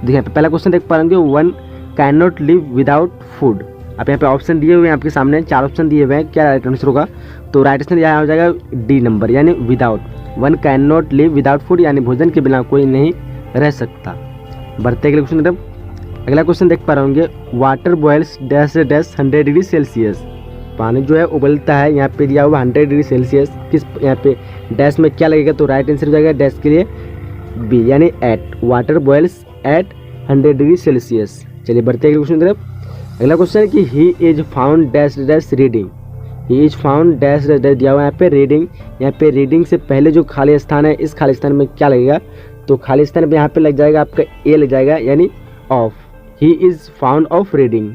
देखिए यहाँ पे पहला क्वेश्चन देख पा रहे होंगे, one can not live without food. अब यहाँ पे ऑप्शन दिए हुए हैं आपके सामने, 4 ऑप्शन दिए हुए हैं, क्या राइट आंसर होगा? तो राइट आंसर यहाँ हो जाएगा डी नंबर, यानी without. One can not live without food, यानी भोजन के बिना कोई नहीं रह सकता। बढ़ते अगले क्वेश्चन की तरफ। अगला क्वेश्चन देख पा रहे होंगे, water boils dash dash 100 degree Celsius. पानी जो है उबलता है, यहाँ पे दिया हुआ 100 डिग्री सेल्सियस। किस यहाँ पे डैश में क्या लगेगा? तो राइट आंसर हो जाएगा डैश के लिए बी, यानी at. Water boils at 100 degree Celsius. चलिए बढ़ते अगले क्वेश्चन की तरफ। अगला क्वेश्चन है कि he is found dash dash reading. He is found dash dash दिया हुआ है यहाँ पे रीडिंग। यहाँ पे रीडिंग से पहले जो खाली स्थान है, इस खाली स्थान में क्या लगेगा? तो खाली स्थान पे यहाँ पे लग जाएगा आपका ए लग जाएगा, यानी of. He is found of reading.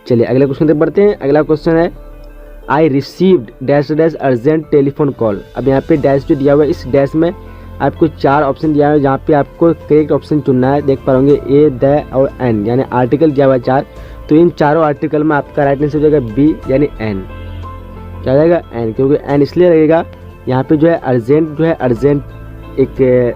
चलिए अगले क्वेश्चन तक बढ़ते हैं। अगला क्वेश्चन है, I received dash dash urgent telephone call. अब यहाँ पे डैश जो दिया हुआ है, इस डैश में आपको 4 ऑप्शन दिया हुआ है, जहाँ पे आपको करेक्ट ऑप्शन चुनना है। देख पा होंगे ए, द और एन, यानी आर्टिकल दिया हुआ है 4। तो इन चारों आर्टिकल में आपका राइट आंसर हो जाएगा बी, यानी एन। क्या हो जाएगा? एन, क्योंकि एन इसलिए लगेगा यहाँ पे जो है अर्जेंट, जो है अर्जेंट एक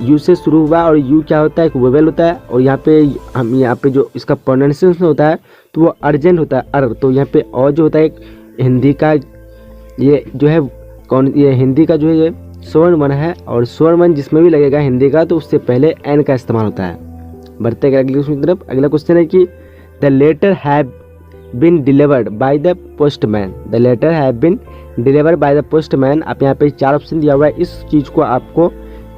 यू से शुरू हुआ, और यू क्या होता है? एक वेबल होता है। और यहाँ पे हम यहाँ पे जो इसका प्रोनाउंसिएशन होता है तो वो अर्जेंट होता है, अर। तो यहाँ पे और जो होता है एक हिंदी का, ये जो है कौन, ये हिंदी का जो है ये स्वर्ण वन है, और स्वर्ण वन जिसमें भी लगेगा हिंदी का, तो उससे पहले एन का इस्तेमाल होता है। बढ़ते हैं अगले क्वेश्चन की तरफ। अगला क्वेश्चन है कि the letter have been delivered by the postman. The letter have been delivered by the postman. आप यहाँ पे 4 ऑप्शन दिया हुआ है, इस चीज़ को आपको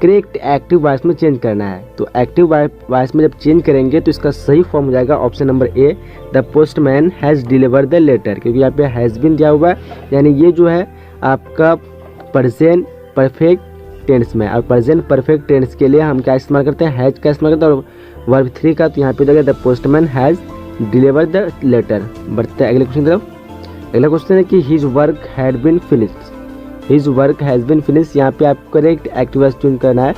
करेक्ट एक्टिव वॉइस में चेंज करना है। तो एक्टिव वॉइस में जब चेंज करेंगे तो इसका सही फॉर्म हो जाएगा option number A, the postman has delivered the letter. क्योंकि यहाँ पे हैज़ बीन दिया हुआ है, यानी ये जो है आपका प्रेजेंट परफेक्ट टेंस में। और प्रेजेंट परफेक्ट टेंस के लिए हम क्या इस्तेमाल करते हैं? हैज़ का इस्तेमाल करते हैं, और वर्ब 3 का। तो यहाँ पे the postman has delivered the letter. बढ़ते हैं अगले क्वेश्चन की तरफ। अगला क्वेश्चन है कि his work had been finished. His work has been finished, यहाँ पे आपको करेक्ट एक्टिव वॉइस चूज करना है।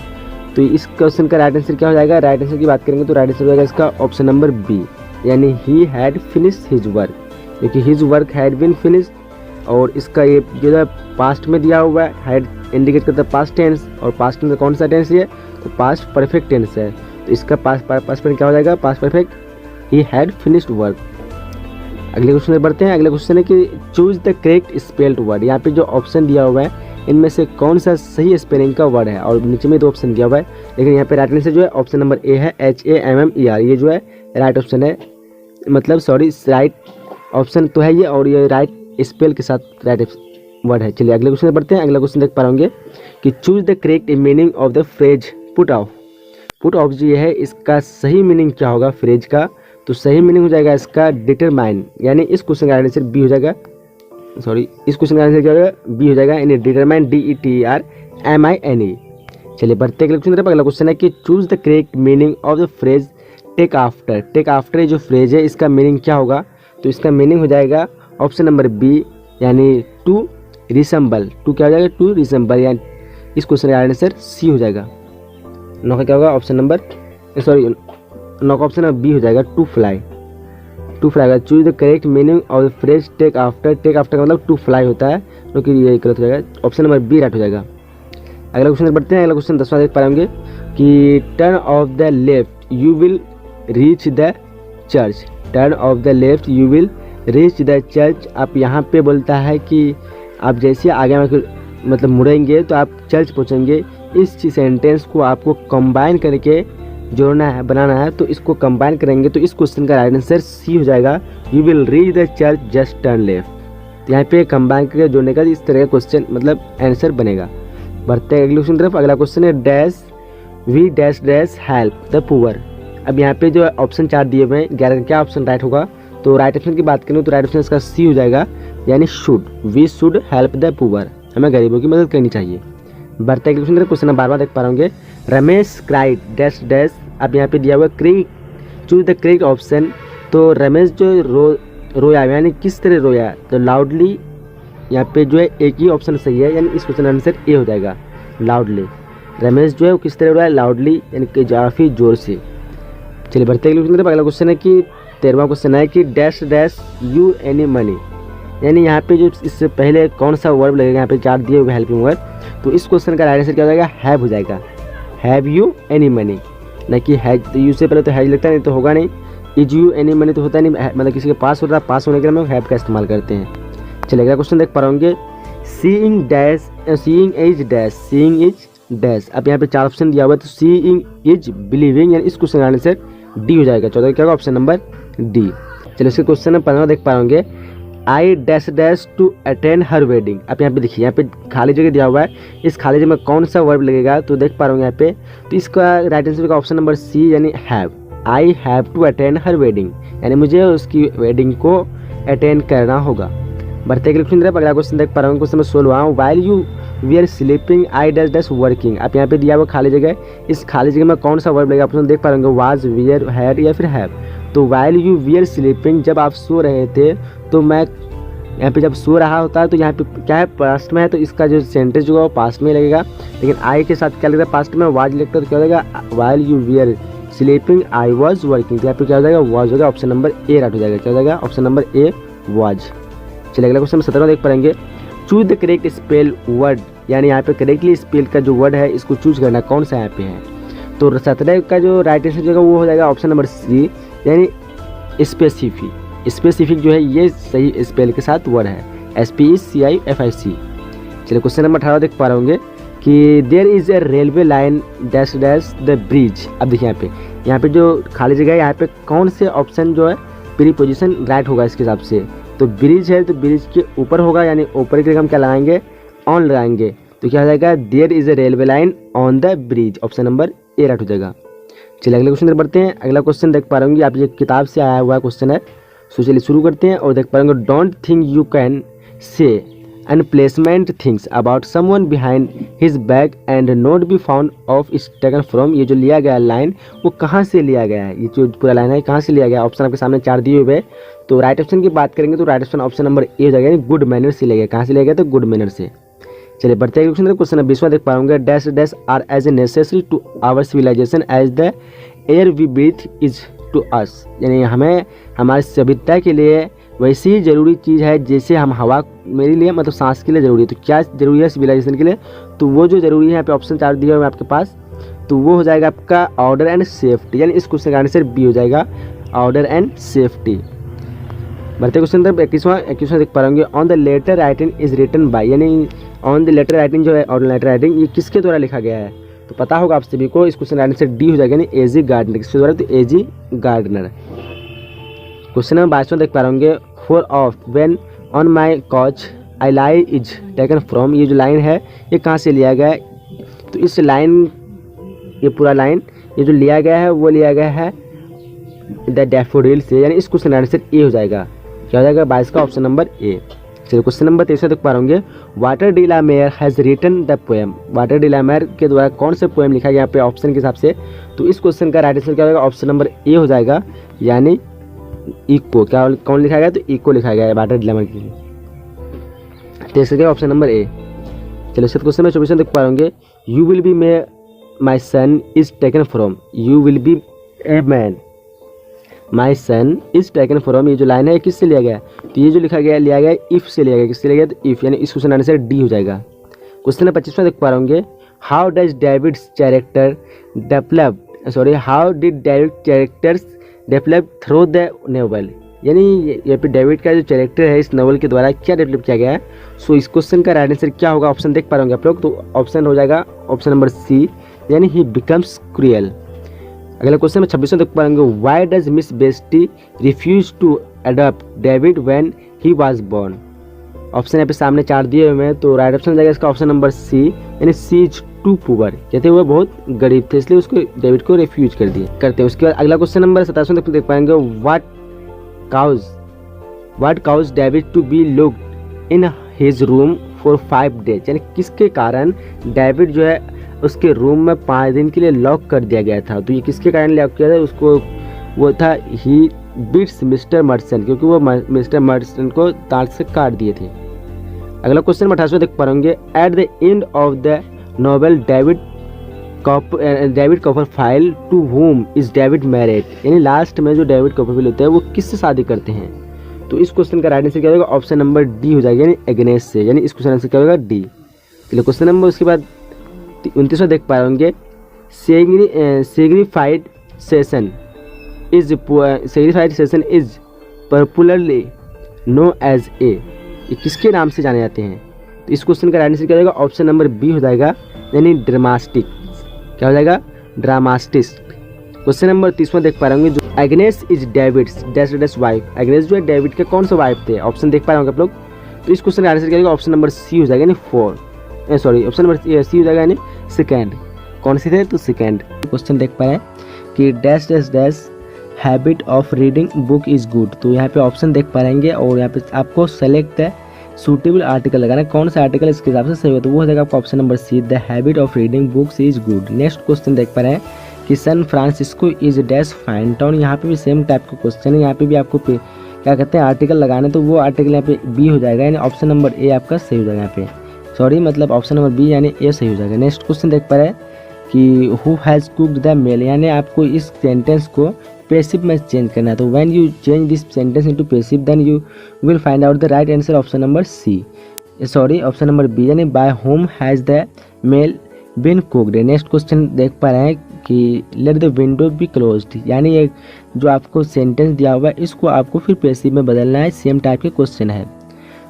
तो इस क्वेश्चन का राइट आंसर क्या हो जाएगा? राइट आंसर की बात करेंगे तो राइट आंसर हो जाएगा इसका ऑप्शन नंबर बी, यानी he had finished his work. क्योंकि his work had been finished, और इसका ये जो है पास्ट में दिया हुआ है, हैड इंडिकेट करता है पास्ट टेंस, और पास्ट टेंस कौन सा टेंस है? तो पास्ट परफेक्ट टेंस है। तो इसका पास्ट परफेक्ट क्या हो जाएगा? Past perfect, he had finished work. अगले क्वेश्चन में बढ़ते हैं। अगले क्वेश्चन है कि choose the correct spelled word. यहाँ पे जो ऑप्शन दिया हुआ है, इनमें से कौन सा सही स्पेलिंग का वर्ड है? और नीचे में 2 ऑप्शन दिया हुआ है, लेकिन यहाँ पे राइट आंसर जो है ऑप्शन नंबर ए है, HAMMER। ये जो है राइट ऑप्शन है, मतलब सॉरी राइट ऑप्शन तो है ये, और ये राइट स्पेल के साथ राइट वर्ड है। चलिए अगले क्वेश्चन में बढ़ते हैं। अगला क्वेश्चन देख पा होंगे कि choose the correct meaning of the phrase put off. Put off जो ये है, इसका सही मीनिंग क्या होगा फ्रेज का? तो सही मीनिंग हो जाएगा इसका डिटरमाइन, यानी इस क्वेश्चन का आंसर बी हो जाएगा। सॉरी, इस क्वेश्चन का आंसर क्या होगा? बी हो जाएगा, यानी डिटरमाइन, DETERMINE। चलिए बढ़ते अगले क्वेश्चन तरफ। अगला क्वेश्चन है कि choose the correct meaning of the phrase take after. Take after जो फ्रेज है, इसका मीनिंग क्या होगा? तो इसका मीनिंग हो जाएगा ऑप्शन नंबर बी, यानी टू रिसेंबल। टू क्या हो जाएगा? टू रिसेंबल, यानी इस क्वेश्चन का आंसर सी हो जाएगा। नौ का क्या होगा? ऑप्शन नंबर सॉरी नौ का ऑप्शन नंबर बी हो जाएगा, to fly. To fly. Choose the correct meaning of the phrase take after. Take after का मतलब टू फ्लाई होता है, क्योंकि ये गलत हो जाएगा, ऑप्शन नंबर बी राइट हो जाएगा। अगला क्वेश्चन बढ़ते हैं। अगला क्वेश्चन 10वां देख पाएंगे कि turn off the left you will reach the church. Turn off the left you will reach the church. आप यहाँ पे बोलता है कि आप जैसे आगे मतलब मुड़ेंगे तो आप चर्च पहुँचेंगे। इस सेंटेंस को आपको कंबाइन करके जोड़ना है, बनाना है। तो इसको कंबाइन करेंगे तो इस क्वेश्चन का राइट आंसर सी हो जाएगा, you will reach the church just turn left. यहाँ पे कंबाइन करके जोड़ने का इस तरह का क्वेश्चन मतलब आंसर बनेगा। बढ़ते हैं अगले क्वेश्चन तरफ। अगला क्वेश्चन है dash we dash dash help the poor. अब यहाँ पे जो ऑप्शन 4 दिए हुए हैं, 11 क्या ऑप्शन राइट होगा? तो राइट ऑप्शन की बात करें तो राइट ऑप्शन इसका सी हो जाएगा, यानी should. We should help the poor, हमें गरीबों की मदद करनी चाहिए। बढ़ते हैं क्वेश्चन 12 देख पा होंगे, रमेश क्राइड डैश डैश। अब यहाँ पे दिया हुआ correct, choose the correct option. तो रमेश जो रोया, यानी किस तरह रोया? तो लाउडली, यहाँ पे जो है एक ही ऑप्शन सही है, यानी इस क्वेश्चन आंसर ए हो जाएगा, लाउडली। रमेश जो है वो किस तरह रोया? लाउडली, यानी कि काफ़ी जोर से। चलिए बढ़ते हैं अगला क्वेश्चन है कि 13वां क्वेश्चन है कि dash dash you any money. यानी यहाँ पे जो इससे पहले कौन सा वर्ब लगेगा? यहाँ पे 4 दिए हुए हेल्पिंग वर्ब। तो इस क्वेश्चन का राइट आंसर क्या हो जाएगा? हैव हो जाएगा, हैव यू एनी मनी। न कि हैज। तो यू से पहले तो हैज लगता है, नहीं तो होगा नहीं। इज यू एनी मनी तो होता नहीं, मतलब किसी के पास होता है, पास होने के लिए हम हैव का इस्तेमाल करते हैं। चलिए अगला क्वेश्चन देख पा रहे होंगे, seeing dash, seeing is dash, seeing is dash. अब यहाँ पे 4 ऑप्शन दिया हुआ है, तो सीइंग इज बिलीविंग, यानी इस क्वेश्चन का आंसर डी हो जाएगा। 14 क्या होगा, ऑप्शन नंबर डी। चलिए इसके क्वेश्चन नंबर 15 देख पा रहे होंगे, I dash dash to attend her wedding. अब यहाँ पे देखिए, यहाँ पे खाली जगह दिया हुआ है, इस खाली जगह में कौन सा वर्ब लगेगा, तो देख पा रहे होंगे यहाँ पे। तो इसका राइट आंसर का ऑप्शन नंबर सी, यानी have. I have to attend her wedding, यानी मुझे उसकी वेडिंग को अटेंड करना होगा। बढ़ते क्वेश्चन तरफ अगला क्वेश्चन देख पा रहे होंगे, question number 16, while you we are sleeping I dash dash working. अब यहाँ पे दिया हुआ खाली जगह, इस खाली जगह में कौन सा वर्ब लगेगा, ऑप्शन देख पा रहे होंगे, वाज, वियर, हैड या फिर हैव। तो while you we are sleeping, जब आप सो रहे थे, तो मैं यहाँ पे जब सो रहा होता है तो यहाँ पे क्या है, पास्ट में है, तो इसका जो सेंटेंस जो है वो पास्ट में लगेगा। लेकिन आई के साथ क्या लगता है, पास्ट में वाज लगता है, तो क्या लगेगा, while you we are sleeping I was working. तो यहाँ पे क्या हो जाएगा, वाज हो जाएगा, ऑप्शन नंबर ए राइट हो जाएगा। क्या हो जाएगा, ऑप्शन नंबर ए वाज। चलिए अगला क्वेश्चन 17 देख पाएंगे, choose the correct spell word, यानी यहाँ पे करेक्टली स्पेल का जो वर्ड है इसको चूज करना कौन सा यहाँ पे है। तो 17 का जो राइट आंसर जो वो हो जाएगा ऑप्शन नंबर सी, यानी स्पेसिफिक। स्पेसिफिक जो है ये सही स्पेल के साथ वर्ड है, SPECIFIC। चलिए क्वेश्चन नंबर 18 देख पा रहे होंगे कि there is a railway line dash dash the bridge. अब देखिए यहाँ पे जो खाली जगह है, यहाँ पे कौन से ऑप्शन जो है प्रीपोजिशन राइट होगा इसके हिसाब से। तो ब्रिज है, तो ब्रिज के ऊपर होगा, यानी ऊपर के लिए हम क्या लगाएंगे, ऑन लगाएंगे। तो क्या हो जाएगा, there is a railway line on the bridge, option number A right हो जाएगा। चलिए अगले क्वेश्चन बढ़ते हैं। अगला क्वेश्चन देख पा रहे होंगे, आप ये किताब से आया हुआ क्वेश्चन है। सो चलिए शुरू करते हैं और देख पा रहे होंगे, don't think you can say unpleasant things about someone behind his back and not be found of is taken from. ये जो लिया गया लाइन वो कहाँ से लिया गया है, ये जो पूरा लाइन है कहाँ से लिया गया है। ऑप्शन आपके सामने 4 दिए हुए। तो राइट ऑप्शन की बात करेंगे तो राइट ऑप्शन ऑप्शन नंबर ए हो जाएगा, यानी गुड मैनर से लिया गया। कहाँ से लिया गया, तो गुड मैनर से। चलिए बढ़ते हैं क्वेश्चन। क्वेश्चन 20वां देख पाओगे, dash dash are as a necessary to our civilisation as the air we breathe is to us. यानी हमें हमारी सभ्यता के लिए वैसी ही ज़रूरी चीज़ है जैसे हम हवा मेरे लिए मतलब सांस के लिए ज़रूरी है। तो क्या ज़रूरी है सिविलाइजेशन के लिए, तो वो जो ज़रूरी है यहाँ पे ऑप्शन 4 दिया हुआ है आपके पास, तो वो हो जाएगा आपका ऑर्डर एंड सेफ्टी, यानी इस क्वेश्चन का आंसर बी हो जाएगा, ऑर्डर एंड सेफ्टी। बढ़ते क्वेश्चन तरफ 21वां देख पा रहे होंगे, on the letter writing is written by, यानी ऑन द लेटर राइटिंग जो है ऑन लेटर राइटिंग ये किसके द्वारा लिखा गया है। तो पता होगा आप सभी को, इस क्वेश्चन का आंसर डी हो जाएगा, यानी एजी गार्डनर। किसके द्वारा, तो एजी गार्डनर। क्वेश्चन नंबर 22वां देख पा रहे होंगे, for oft when on my couch I lie is taken from. ये जो लाइन है ये कहाँ से लिया गया है, तो इस लाइन ये पूरा लाइन ये जो लिया गया है वो लिया गया है द डैफोडिल से, यानी इस क्वेश्चन का आंसर ए हो जाएगा। क्या हो जाएगा, 22 का ऑप्शन नंबर ए। चलिए क्वेश्चन नंबर 23 देख पा रहे होंगे, Walter de la Mare has written the poem. Walter de la Mare के द्वारा कौन सा पोएम लिखा गया यहाँ पे ऑप्शन के हिसाब से। तो इस क्वेश्चन का राइट आंसर क्या होगा, ऑप्शन नंबर ए हो जाएगा, यानी इको। क्या कौन लिखा गया, तो इको लिखा गया है वाटर डी ला मेयर के लिए। तो इसका ऑप्शन नंबर ए। चलिए क्वेश्चन नंबर 24 देख पा रहे होंगे, you will be may my son is taken from. You will be a man my son is taken from, ये जो लाइन है किससे लिया गया, तो ये जो लिखा गया लिया गया इफ़ से लिया गया। किससे लिया गया, तो इफ़, यानी इस क्वेश्चन आंसर डी हो जाएगा। क्वेश्चन नंबर 25 देख पा रहे होंगे, how does David's character develop, how did David characters develop through the novel. यानी यहाँ पे डेविड का जो कैरेक्टर है इस नोवेल के द्वारा क्या डेवलप किया गया है। सो इस क्वेश्चन का राइट आंसर क्या होगा, ऑप्शन देख पा रहे होंगे आप लोग, तो ऑप्शन हो जाएगा ऑप्शन नंबर सी, यानी ही बिकम्स क्रूएल। अगला क्वेश्चन में 26 देख पाएंगे, व्हाई डज मिस बेस्टी refuse to adopt David when he was born. Option यहाँ पे सामने 4 दिए हुए हैं, तो राइट ऑप्शन हो जाएगा इसका ऑप्शन नंबर सी, यानी सी इज टू पुअर, कहते हुए बहुत गरीब थे इसलिए उसको डेविड को रिफ्यूज कर दिए करते हैं। उसके बाद अगला क्वेश्चन नंबर 27 देख पाएंगे, what cause David to be locked in his room for 5 days. यानी किसके कारण डेविड जो है उसके रूम में 5 दिन के लिए लॉक कर दिया गया था। तो ये किसके कारण लॉक किया था, उसको वो था ही बीट्स मिस्टर मर्सन, क्योंकि वो मिस्टर मर्सन को दांत से काट दिए थे। अगला क्वेश्चन 28 देख पाएंगे, at the end of the novel David Copperfield to whom is David married. यानी लास्ट में जो डेविड कॉपरफील्ड होते हैं वो किससे शादी करते हैं। तो इस क्वेश्चन का राइट आंसर क्या होगा, ऑप्शन नंबर डी हो जाएगा, यानी एग्नेस से, यानी इस क्वेश्चन आंसर क्या होगा डी। चलिए क्वेश्चन नंबर उसके बाद 29 देख पाए होंगे, Signified session is popularly known as a, ये किसके नाम से जाने जाते हैं? तो इस क्वेश्चन का राइट आंसर क्या हो जाएगा? ऑप्शन नंबर बी हो जाएगा, यानी ड्रामास्टिक। क्या हो जाएगा? ड्रामास्टिक। क्वेश्चन नंबर 30वां देख पा रहे होंगे, जो Agnes is David's dash dash wife. Agnes जो है डेविड के कौन सा वाइफ थे? ऑप्शन देख पा रहे होंगे आप लोग। तो इस क्वेश्चन का आंसर क्या होगा? ऑप्शन नंबर सी हो जाएगा, यानी ऑप्शन नंबर सी हो जाएगा, यानी सेकेंड। कौन से थे? तो सेकेंड। क्वेश्चन देख पा रहे हैं कि dash dash dash habit of reading book is good. तो यहाँ पे ऑप्शन देख पा रहेंगे और यहाँ पे आपको सेलेक्ट सूटेबल आर्टिकल लगाना है, कौन सा आर्टिकल इसके हिसाब से सही हो, तो वो हो जाएगा आपका option number C, the habit of reading books is good. Next question देख पा रहे हैं कि San Francisco is dash fine town. यहाँ पे भी सेम टाइप का क्वेश्चन है, यहाँ पे भी आपको क्या कहते हैं आर्टिकल लगाना है, तो वो आर्टिकल यहाँ पे बी हो जाएगा, यानी ऑप्शन नंबर ए आपका सही हो जाएगा यहाँ पे। सॉरी, मतलब ऑप्शन नंबर बी यानी ए सही हो जाएगा। नेक्स्ट क्वेश्चन देख पा रहे हैं कि who has cooked the meal, यानी आपको इस सेंटेंस को पैसिव में चेंज करना है। तो when you change this sentence into passive then you will find out the right answer, option number C, sorry option number B, यानी by home has the meal been cooked. Next question देख पा रहे हैं कि let the window be closed, यानी एक जो आपको सेंटेंस दिया हुआ है इसको आपको फिर पैसिव में बदलना है, सेम टाइप के क्वेश्चन है।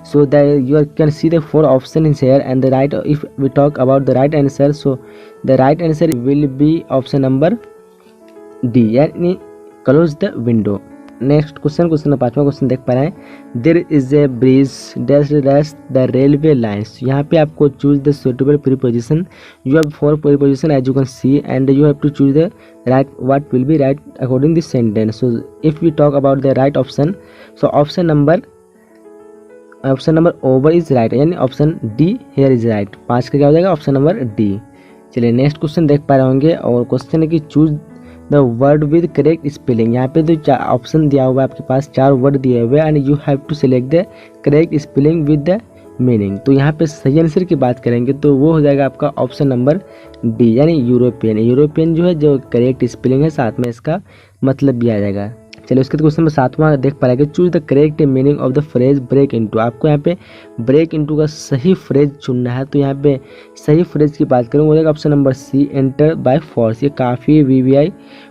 So that you can see the 4 options here and the right, if we talk about the right answer, so the right answer will be option number D, यानी close the window। Next question number 5वां question देख पा रहे हैं, there is a bridge dash dash the railway lines. यहाँ पे आपको choose the suitable preposition, you have 4 preposition as you can see and you have to choose the right what will be right according this sentence. So if we talk about the right option, so option number over is right, यानी option D here is right. 5 का क्या हो जाएगा? Option number D. चलिए next question देख पा रहे होंगे और क्वेश्चन है कि choose the word with correct spelling. यहाँ पे जो ऑप्शन दिया हुआ है आपके पास 4 वर्ड दिए हुए हैं and you have to select the correct spelling with the meaning. तो यहाँ पे सही आंसर की बात करेंगे तो वो हो जाएगा आपका ऑप्शन नंबर डी, यानी यूरोपियन। यूरोपियन जो है जो करेक्ट स्पेलिंग है, साथ में इसका मतलब भी आ जाएगा। चलिए उसके क्वेश्चन में 7वां देख पा रहे हैं, choose the correct meaning of the phrase break into. आपको यहाँ पे ब्रेक इनटू का सही फ्रेज चुनना है, तो यहाँ पे सही फ्रेज की बात करूँ वो option number C, enter by force. ये काफ़ी वीवीआई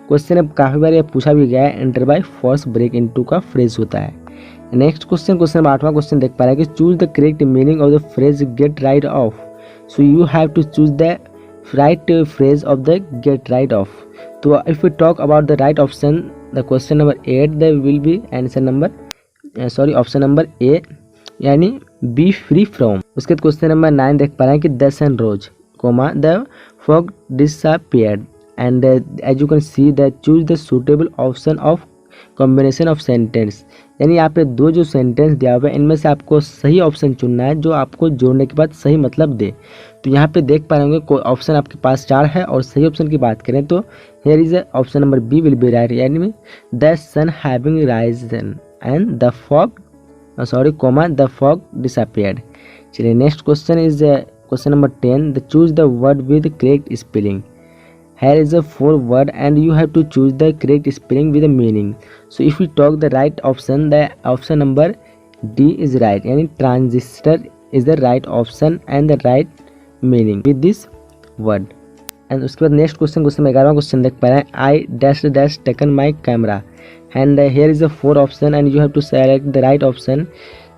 क्वेश्चन है, काफ़ी बार ये पूछा भी गया है, enter by force break into का फ्रेज होता है। नेक्स्ट क्वेश्चन नंबर 8वां क्वेश्चन देख पा रहे हैं कि choose the correct meaning of the phrase get right off. So you have to choose the right phrase of the get right off. तो if you talk about the right option, the question number 8 the will be answer number option number A, यानी be free from. उसके question number 9 देख पा रहे हैं कि the sun rose comma the fog disappeared and as you can see the choose the suitable option of combination of sentence. यानी यहाँ पे 2 जो सेंटेंस दिया हुआ है इनमें से आपको सही ऑप्शन चुनना है जो आपको जोड़ने के बाद सही मतलब दे। तो यहाँ पे देख पा रहे होंगे कोई ऑप्शन आपके पास 4 है और सही ऑप्शन की बात करें तो here is option number B will be right, यानी the sun having risen and the fog the fog disappeared. चलिए next question is question number 10, the choose the word with correct spelling. Here is a 4 word and you have to choose the correct spelling with a meaning. So if we talk the right option, the option number D is right, यानी transistor is the right option and the right meaning with this word. And उसके बाद next question 11वां question देख पा रहे हैं, I dash dash taken my camera and here is a 4 option and you have to select the right option.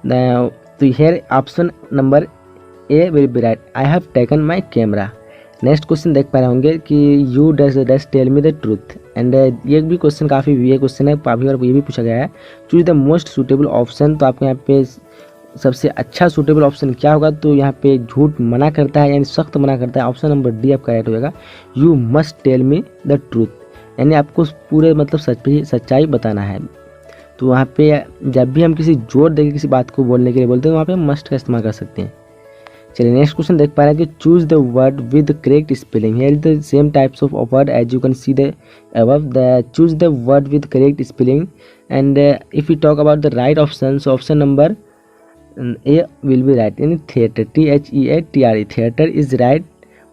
Now so here option number A will be right, I have taken my camera. Next question देख पा रहे होंगे कि you dash dash tell me the truth and ये भी question काफ़ी वीए question है, काफ़ी बार ये भी पूछा गया है। Choose the most suitable option, तो आपको यहाँ पे सबसे अच्छा सूटेबल ऑप्शन क्या होगा, तो यहाँ पे झूठ मना करता है यानी सख्त मना करता है, ऑप्शन नंबर डी आपका राइट हो जाएगा, you must tell me the truth, यानी आपको पूरे मतलब सच्चाई बताना है। तो वहाँ पे जब भी हम किसी जोर देकर किसी बात को बोलने के लिए बोलते हैं तो वहाँ पे मस्ट का इस्तेमाल कर सकते हैं। चलिए नेक्स्ट क्वेश्चन देख पा रहे हैं कि choose the word with correct spelling. Here is the same types of word as you can see the above, the choose the word with correct spelling and if you talk about the right option, so option number A will be right, यानी theatre THEATRE, theatre is right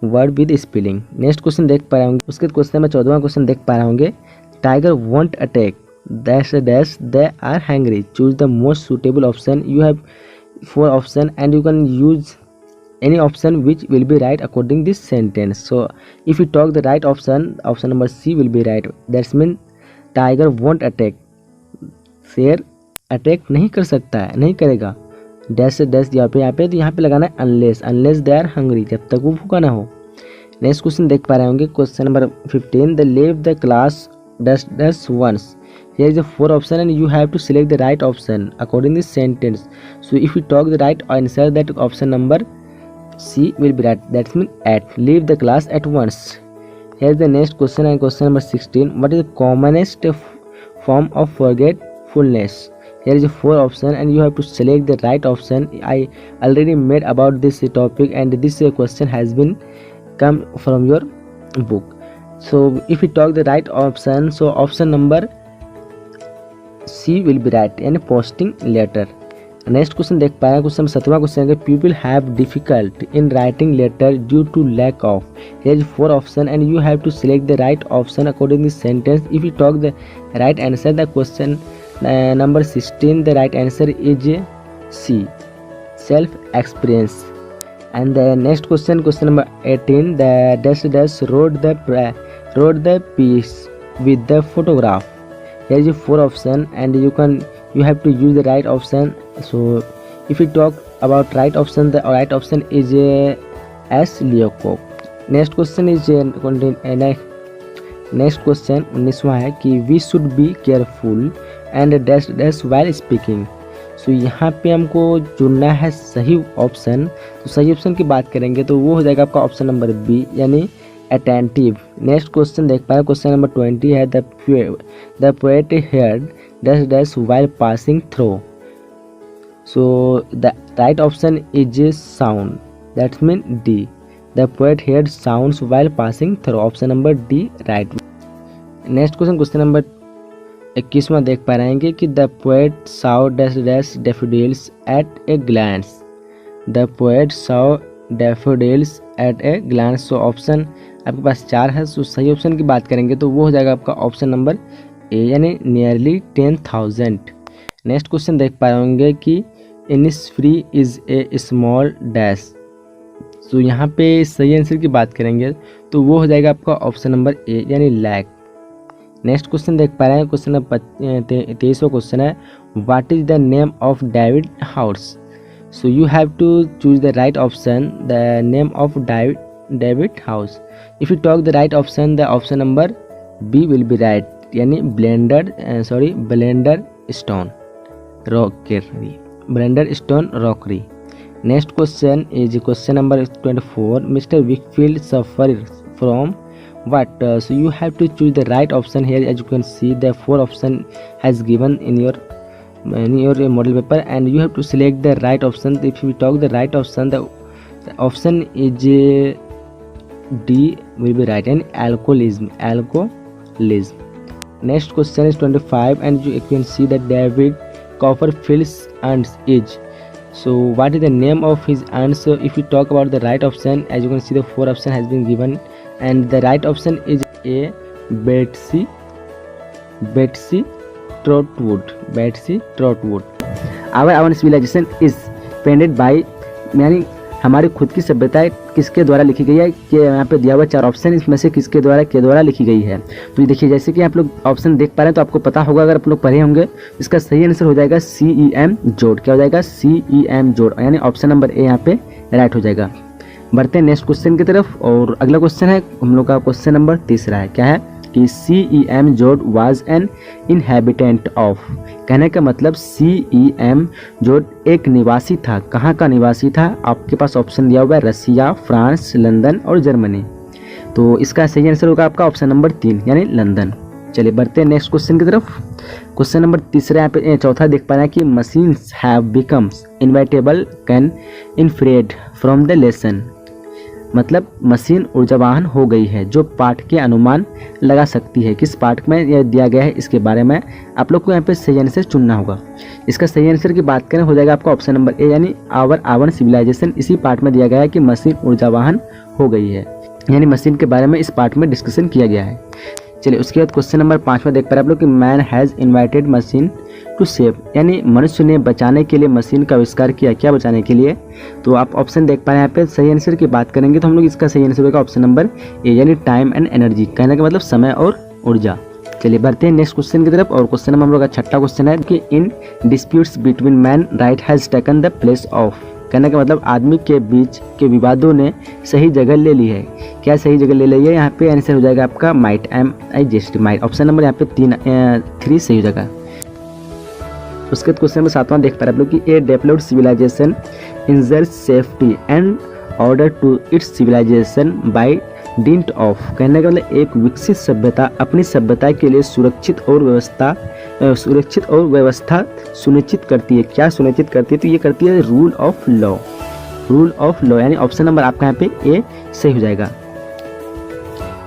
word with spelling. Next question देख पा रहे होंगे, उसके question में 14वां question देख पा रहे होंगे, tiger won't attack dash dash they are hungry, choose the most suitable option, you have 4 option and you can use any option which will be right according this sentence. So if you talk the right option number C will be right. That's mean tiger won't attack. शेर attack नहीं कर सकता है, नहीं करेगा। Dash से dash यहाँ पे तो यहाँ पे लगाना है अनलेस दे आर हंग्री, जब तक वो भूखा ना हो। नेक्स्ट क्वेश्चन देख पा रहे होंगे, question number 15, the leave the class dash dash once. Here is the 4 option and you have to select the right option according this sentence. So if you talk the right answer, that option number C will be right. That means at leave the class at once. Here is the next question and question number 16. What is the commonest form of forgetfulness? Here is the 4 option and you have to select the right option. I already made about this topic and this question has been come from your book. So if you talk the right option, so option number C will be right and posting letter. Next question देख पाए, question 7वां question है, people have difficult in writing letter due to lack of. Here is 4 option and you have to select the right option according this sentence. If you talk the right answer the question number 16, the right answer is C, self experience. And the next question, question number 18, the dash dash road the piece with the photograph. Here is 4 option and you have to use the right option. So if you talk about right option, the right option is S. Leacock. Next question is next question 19वां है कि we should be careful and dash dash while speaking. So यहाँ पे हमको चुनना है सही option. तो सही ऑप्शन की बात करेंगे तो वो हो जाएगा आपका ऑप्शन नंबर बी यानी attentive. नेक्स्ट क्वेश्चन देख पा रहे, क्वेश्चन नंबर 20 है, the poet heard dash dash while passing through. So the right option is sound. That means D. The poet heard sounds while passing through. Option number D right. Next question, question number 21वां देख पा रहे हैं कि the poet saw dash dash daffodils at a glance. The poet saw daffodils at a glance. So option आपके पास 4 है। सो सही option की बात करेंगे तो वो हो जाएगा आपका ऑप्शन नंबर ए यानी नियरली 10,000। नेक्स्ट क्वेश्चन देख पाए होंगे कि Innisfree is a small dash. So यहाँ पे सही आंसर की बात करेंगे तो वो हो जाएगा आपका ऑप्शन नंबर ए यानी लैक। नेक्स्ट क्वेश्चन देख पा रहे हैं, क्वेश्चन नंबर 23वां क्वेश्चन है, what is the name of David house. So you have to choose the right option, the name of David house. If you talk the right option, the option number B will be right यानी blender stone rockery. Next question is question number 24, Mister Wakefield suffer from what? So you have to choose the right option here. As you can see, the 4 option has given in your model paper and you have to select the right option. If you talk the right option, the option is D will be right and alcoholism. Next question is 25 and you can see that David Copperfield's aunt is. So what is the name of his aunt? So if you talk about the right option, as you can see the 4 option has been given and the right option is A, Betsy Trotwood. Our civilization is painted by यानी हमारी खुद की सभ्यता किसके द्वारा लिखी गई है कि यहाँ पे दिया हुआ 4 ऑप्शन, इसमें से किसके द्वारा लिखी गई है। तो देखिए जैसे कि आप लोग ऑप्शन देख पा रहे हैं तो आपको पता होगा, अगर आप लोग पढ़े होंगे इसका सही आंसर हो जाएगा CEM जोड़। क्या हो जाएगा? CEM जोड़ यानी ऑप्शन नंबर ए यहाँ पे राइट हो जाएगा। बढ़ते हैं नेक्स्ट क्वेश्चन की तरफ और अगला क्वेश्चन है हम लोग का क्वेश्चन नंबर 3 है। क्या है कि CEM जोड़ वाज एन इनहेबिटेंट ऑफ। कहने का मतलब CEM जोड़ एक निवासी था। कहाँ का निवासी था? आपके पास ऑप्शन दिया हुआ है रसिया, फ्रांस, लंदन और जर्मनी। तो इसका सही आंसर होगा आपका ऑप्शन नंबर 3 यानी लंदन। चलिए बढ़ते हैं नेक्स्ट क्वेश्चन की तरफ। क्वेश्चन नंबर 3 यहाँ पे 4 देख पा रहे हैं कि machines have becomes inevitable can inferred from the lesson. मतलब मशीन ऊर्जावान हो गई है जो पाठ के अनुमान लगा सकती है। किस पाठ में यह दिया गया है इसके बारे में आप लोग को यहाँ पे सही आंसर चुनना होगा। इसका सही आंसर की बात करें हो जाएगा आपका ऑप्शन नंबर ए यानी आवर सिविलाइजेशन। इसी पाठ में दिया गया है कि मशीन ऊर्जावान हो गई है, यानी मशीन के बारे में इस पाठ में डिस्कशन किया गया है। चलिए उसके बाद क्वेश्चन नंबर 5 में देख पा रहे हैं आप लोग कि man has invited machine to save, यानी मनुष्य ने बचाने के लिए मशीन का आविष्कार किया। क्या बचाने के लिए? तो आप ऑप्शन देख पा रहे हैं यहाँ पे। सही आंसर की बात करेंगे तो हम लोग इसका सही आंसर होगा ऑप्शन नंबर ए, यानी टाइम एंड एनर्जी। कहने का मतलब समय और ऊर्जा। चलिए बढ़ते हैं नेक्स्ट क्वेश्चन की तरफ। और क्वेश्चन नंबर हम लोग का छठा क्वेश्चन है कि in disputes between man right has taken the place of. कहने का मतलब आदमी के बीच के विवादों ने सही जगह ले ली है। क्या सही जगह ले ली है? यहाँ पे आंसर हो जाएगा आपका might, MIGHT, might. Option number यहाँ पे 3 सही हो जाएगा। उसके बाद क्वेश्चन नंबर 7वां देख पा रहे हैं आप लोग कि a developed civilisation ensures safety and order to its civilisation by dint of. कहने का मतलब एक विकसित सभ्यता अपनी सभ्यता के लिए सुरक्षित और व्यवस्था सुनिश्चित करती है। क्या सुनिश्चित करती है? तो ये करती है rule of law. Rule of law, यानी ऑप्शन नंबर आपका यहाँ पे ए सही हो जाएगा।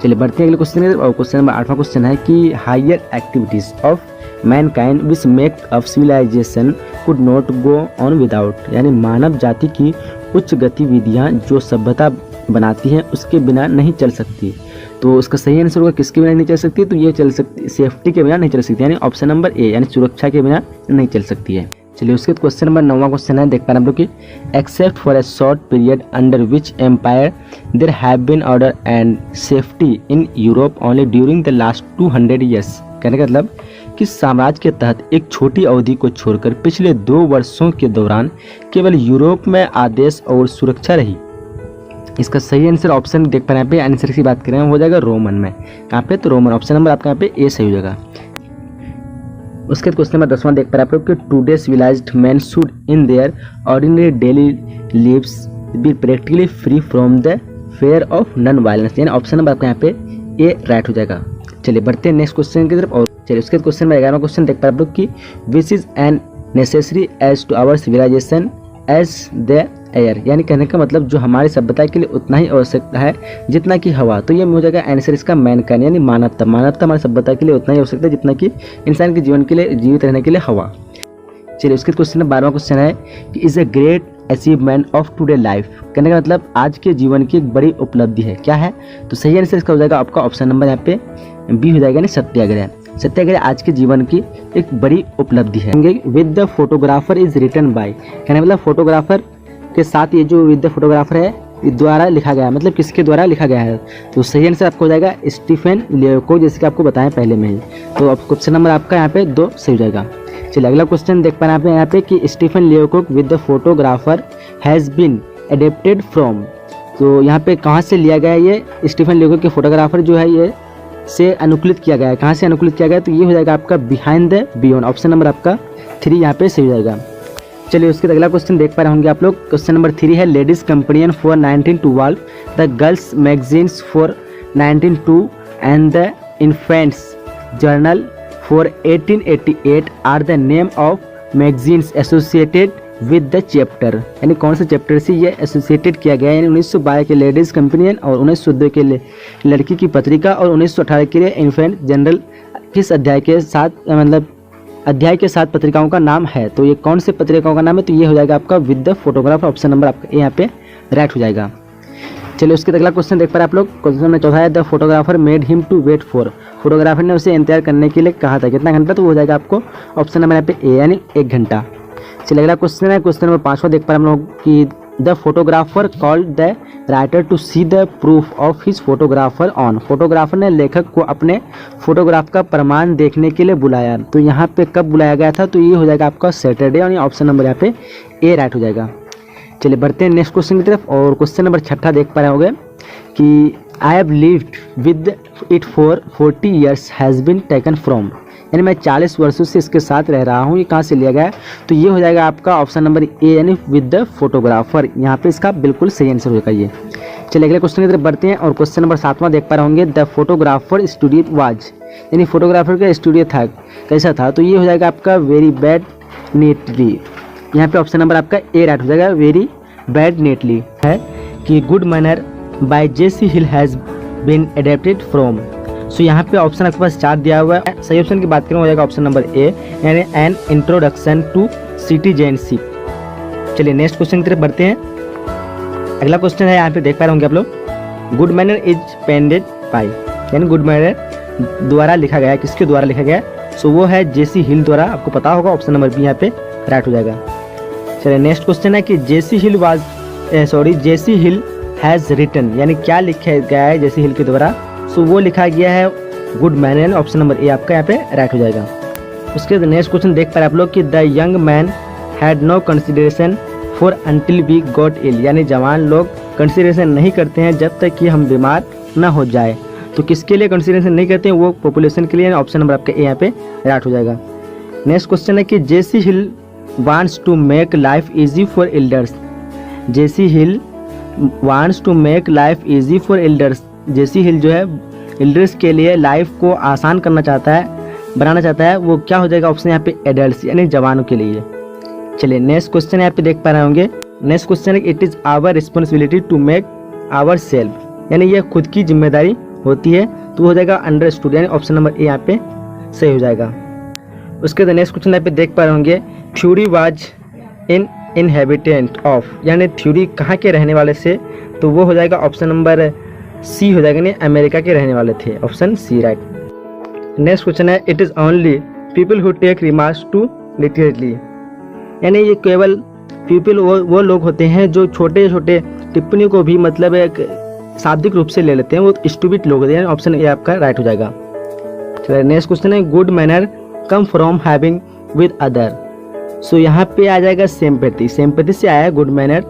चलिए बढ़ते हैं अगले क्वेश्चन की तरफ। और क्वेश्चन नंबर 8वां क्वेश्चन है कि higher activities of mankind which make up civilisation could not go on without, यानी मानव जाति की उच्च गतिविधियां जो सभ्यता बनाती हैं उसके बिना नहीं चल सकती। तो उसका सही आंसर होगा किसके बिना नहीं चल सकती? तो ये चल सकती सेफ्टी के बिना नहीं चल सकती, यानी ऑप्शन नंबर ए, यानी सुरक्षा के बिना नहीं चल सकती है। चलिए उसके बाद क्वेश्चन नंबर 9वां क्वेश्चन है, देख पा रहे हैं हम लोग कि except for a short period under which empire there have been order and safety in Europe only during the last 200 years. कहने का मतलब किस साम्राज्य के तहत एक छोटी अवधि को छोड़कर पिछले 2 वर्षों के दौरान केवल यूरोप में आदेश और सुरक्षा रही। इसका सही आंसर ऑप्शन देख पा रहे हैं यहाँ पे। आंसर की बात करें हो जाएगा रोमन में। कहाँ पे? तो रोमन। ऑप्शन नंबर आपका यहाँ पे ए सही हो जाएगा। उसके बाद क्वेश्चन नंबर 10वां देख पा रहे हैं आप लोग कि today civilised man should in their ordinary daily lives be practically free from the fear of non violence, यानी ऑप्शन नंबर आपका यहाँ पे ए राइट हो जाएगा। चलिए बढ़ते हैं नेक्स्ट क्वेश्चन की तरफ। और चलिए उसके क्वेश्चन में 11वां क्वेश्चन देख पा रहे हैं आप लोग कि which is an necessary as to our civilisation as the air, यानी कहने का मतलब जो हमारी सभ्यता के लिए उतना ही आवश्यकता है जितना कि हवा। तो ये हो जाएगा आंसर इसका मैनकाइंड, यानी मानवता। मानवता हमारी सभ्यता के लिए उतना ही आवश्यकता है जितना कि इंसान के जीवन के लिए, जीवित रहने के लिए हवा। चलिए उसके क्वेश्चन में 12वां क्वेश्चन है कि is a great achievement of today life. कहने का मतलब आज के जीवन की एक बड़ी उपलब्धि है। क्या है? तो सही आंसर इसका हो जाएगा आपका ऑप्शन नंबर यहाँ पे बी हो जाएगा, यानी सत्याग्रह। सत्याग्रह आज के जीवन की एक बड़ी उपलब्धि है। With the photographer is written by, कहने मतलब फोटोग्राफर के साथ ये जो विद द फोटोग्राफर है द्वारा लिखा गया है, मतलब किसके द्वारा लिखा गया है? तो सही आंसर आपको हो जाएगा स्टीफन लियोको, जैसे कि आपको बताएं पहले में ही। तो अब क्वेश्चन नंबर आपका यहाँ पे 2 सही हो जाएगा। चलिए अगला क्वेश्चन देख पा रहे हैं यहाँ पे कि Stephen Leacock with the photographer has been adapted from. तो यहाँ पे कहाँ से लिया गया है? ये स्टीफन लियोको के फोटोग्राफर जो है ये से अनुकूलित किया गया है। कहाँ से अनुकूलित किया गया है? तो ये हो जाएगा आपका behind the beyond. Option number आपका 3 यहाँ पे सही हो जाएगा। चलिए उसके अगला क्वेश्चन देख पा रहे होंगे आप लोग। क्वेश्चन नंबर 3 है ladies companion for 1912, the girls magazines for 1902 and the infants journal for 1888 are the name of magazines associated with the chapter, यानी कौन से चैप्टर से ये एसोसिएटेड किया गया है? यानी 1912 के लेडीज कंपेनियन और 1902 के लिए लड़की की पत्रिका और 1918 के लिए इन्फेंट जनरल किस अध्याय के साथ, मतलब अध्याय के साथ पत्रिकाओं का नाम है? तो ये कौन से पत्रिकाओं का नाम है? तो ये हो जाएगा आपका with the photographer. Option number आपका यहाँ पे राइट हो जाएगा। चलिए उसके अगला क्वेश्चन देख पा रहे हैं आप लोग। क्वेश्चन नंबर 14 है the photographer made him to wait for, photographer ने उसे इंतजार करने के लिए कहा था। कितना घंटा? तो हो जाएगा आपको ऑप्शन नंबर यहाँ पे ए, यानी 1 घंटा। चलिए अगला क्वेश्चन है क्वेश्चन नंबर 5वां देख पा रहे हैं हम लोग कि the photographer called the writer to see the proof of his photographer on, photographer ने लेखक को अपने फोटोग्राफ का प्रमाण देखने के लिए बुलाया। तो यहाँ पे कब बुलाया गया था? तो ये हो जाएगा आपका सैटरडे, यानी ऑप्शन नंबर यहाँ पे ए राइट हो जाएगा। चलिए बढ़ते हैं नेक्स्ट क्वेश्चन की तरफ। और क्वेश्चन नंबर 6 देख पा रहे होंगे कि I have lived with it for 40 years has been taken from, यानी मैं 40 वर्षों से इसके साथ रह रहा हूँ। ये कहाँ से लिया गया है? तो ये हो जाएगा आपका ऑप्शन नंबर ए, यानी विद द फोटोग्राफर। यहाँ पे इसका बिल्कुल सही आंसर होगा ये। चलिए अगले क्वेश्चन की तरफ बढ़ते हैं। और क्वेश्चन नंबर 7वां देख पा रहे होंगे द फोटोग्राफर स्टूडियो वाज, यानी फोटोग्राफर का स्टूडियो था कैसा था? तो ये हो जाएगा आपका वेरी बैड नेटली। यहाँ पे ऑप्शन नंबर आपका ए राइट हो जाएगा, वेरी बैड नेटली है कि good manner by J C Hill has been adapted from. So यहाँ पे ऑप्शन आपके पास 4 दिया हुआ है। सही ऑप्शन की बात करें हो जाएगा ऑप्शन नंबर ए, यानी एन इंट्रोडक्शन टू सिटीजनशिप। चलिए नेक्स्ट क्वेश्चन की तरफ बढ़ते हैं। अगला क्वेश्चन है यहाँ पे देख पा रहे होंगे आप लोग, good manner is penned bye, यानी गुड मैनर द्वारा लिखा गया है, किसके द्वारा लिखा गया है? सो वो है जेसी हिल द्वारा, आपको पता होगा। ऑप्शन नंबर बी यहाँ पे राइट हो जाएगा। चलिए नेक्स्ट क्वेश्चन है कि जेसी हिल हैज़ रिटन, यानी क्या लिखा गया है जेसी हिल के द्वारा? सो वो लिखा गया है गुड मैन, यानी ऑप्शन नंबर ए आपका यहाँ पे राइट हो जाएगा। उसके बाद नेक्स्ट क्वेश्चन देख पा रहे हैं आप लोग कि the young man had no consideration for until we got ill, यानी जवान लोग कंसिडरेशन नहीं करते हैं जब तक कि हम बीमार ना हो जाए। तो किसके लिए कंसिडरेशन नहीं करते हैं? वो पॉपुलेशन के लिए। ऑप्शन नंबर आपका ए यहाँ पे राइट हो जाएगा। नेक्स्ट क्वेश्चन है कि J C Hill wants to make life easy for elders. J C Hill wants to make life easy for elders, J C Hill जो है एल्डर्स के लिए लाइफ को आसान करना चाहता है, बनाना चाहता है। वो क्या हो जाएगा? ऑप्शन यहाँ पे एडल्ट्स, यानी जवानों के लिए। चलिए नेक्स्ट क्वेश्चन यहाँ पे देख पा रहे होंगे। नेक्स्ट क्वेश्चन है it is our responsibility to make our self, यानी ये खुद की जिम्मेदारी होती है। तो हो जाएगा अंडरस्टूड, यानी ऑप्शन नंबर ए यहाँ पे सही हो जाएगा। उसके बाद नेक्स्ट क्वेश्चन यहाँ पे देख पा रहे होंगे theory was in inhabitant of, यानी थ्योरी कहाँ के रहने वाले से? तो वो हो जाएगा ऑप्शन नंबर सी हो जाएगा, नहीं अमेरिका के रहने वाले थे। Option C right. Next question है it is only people who take remarks to literally, यानी ये केवल पीपल वो लोग होते हैं जो छोटे छोटे टिप्पणी को भी मतलब एक शाब्दिक रूप से ले लेते हैं, वो स्टूपिड लोग होते हैं। ऑप्शन ए आपका राइट हो जाएगा। चलिए नेक्स्ट क्वेश्चन है good manner come from having with other. So यहाँ पे आ जाएगा सिंपैथी, सिंपैथी से आया है गुड मैनर।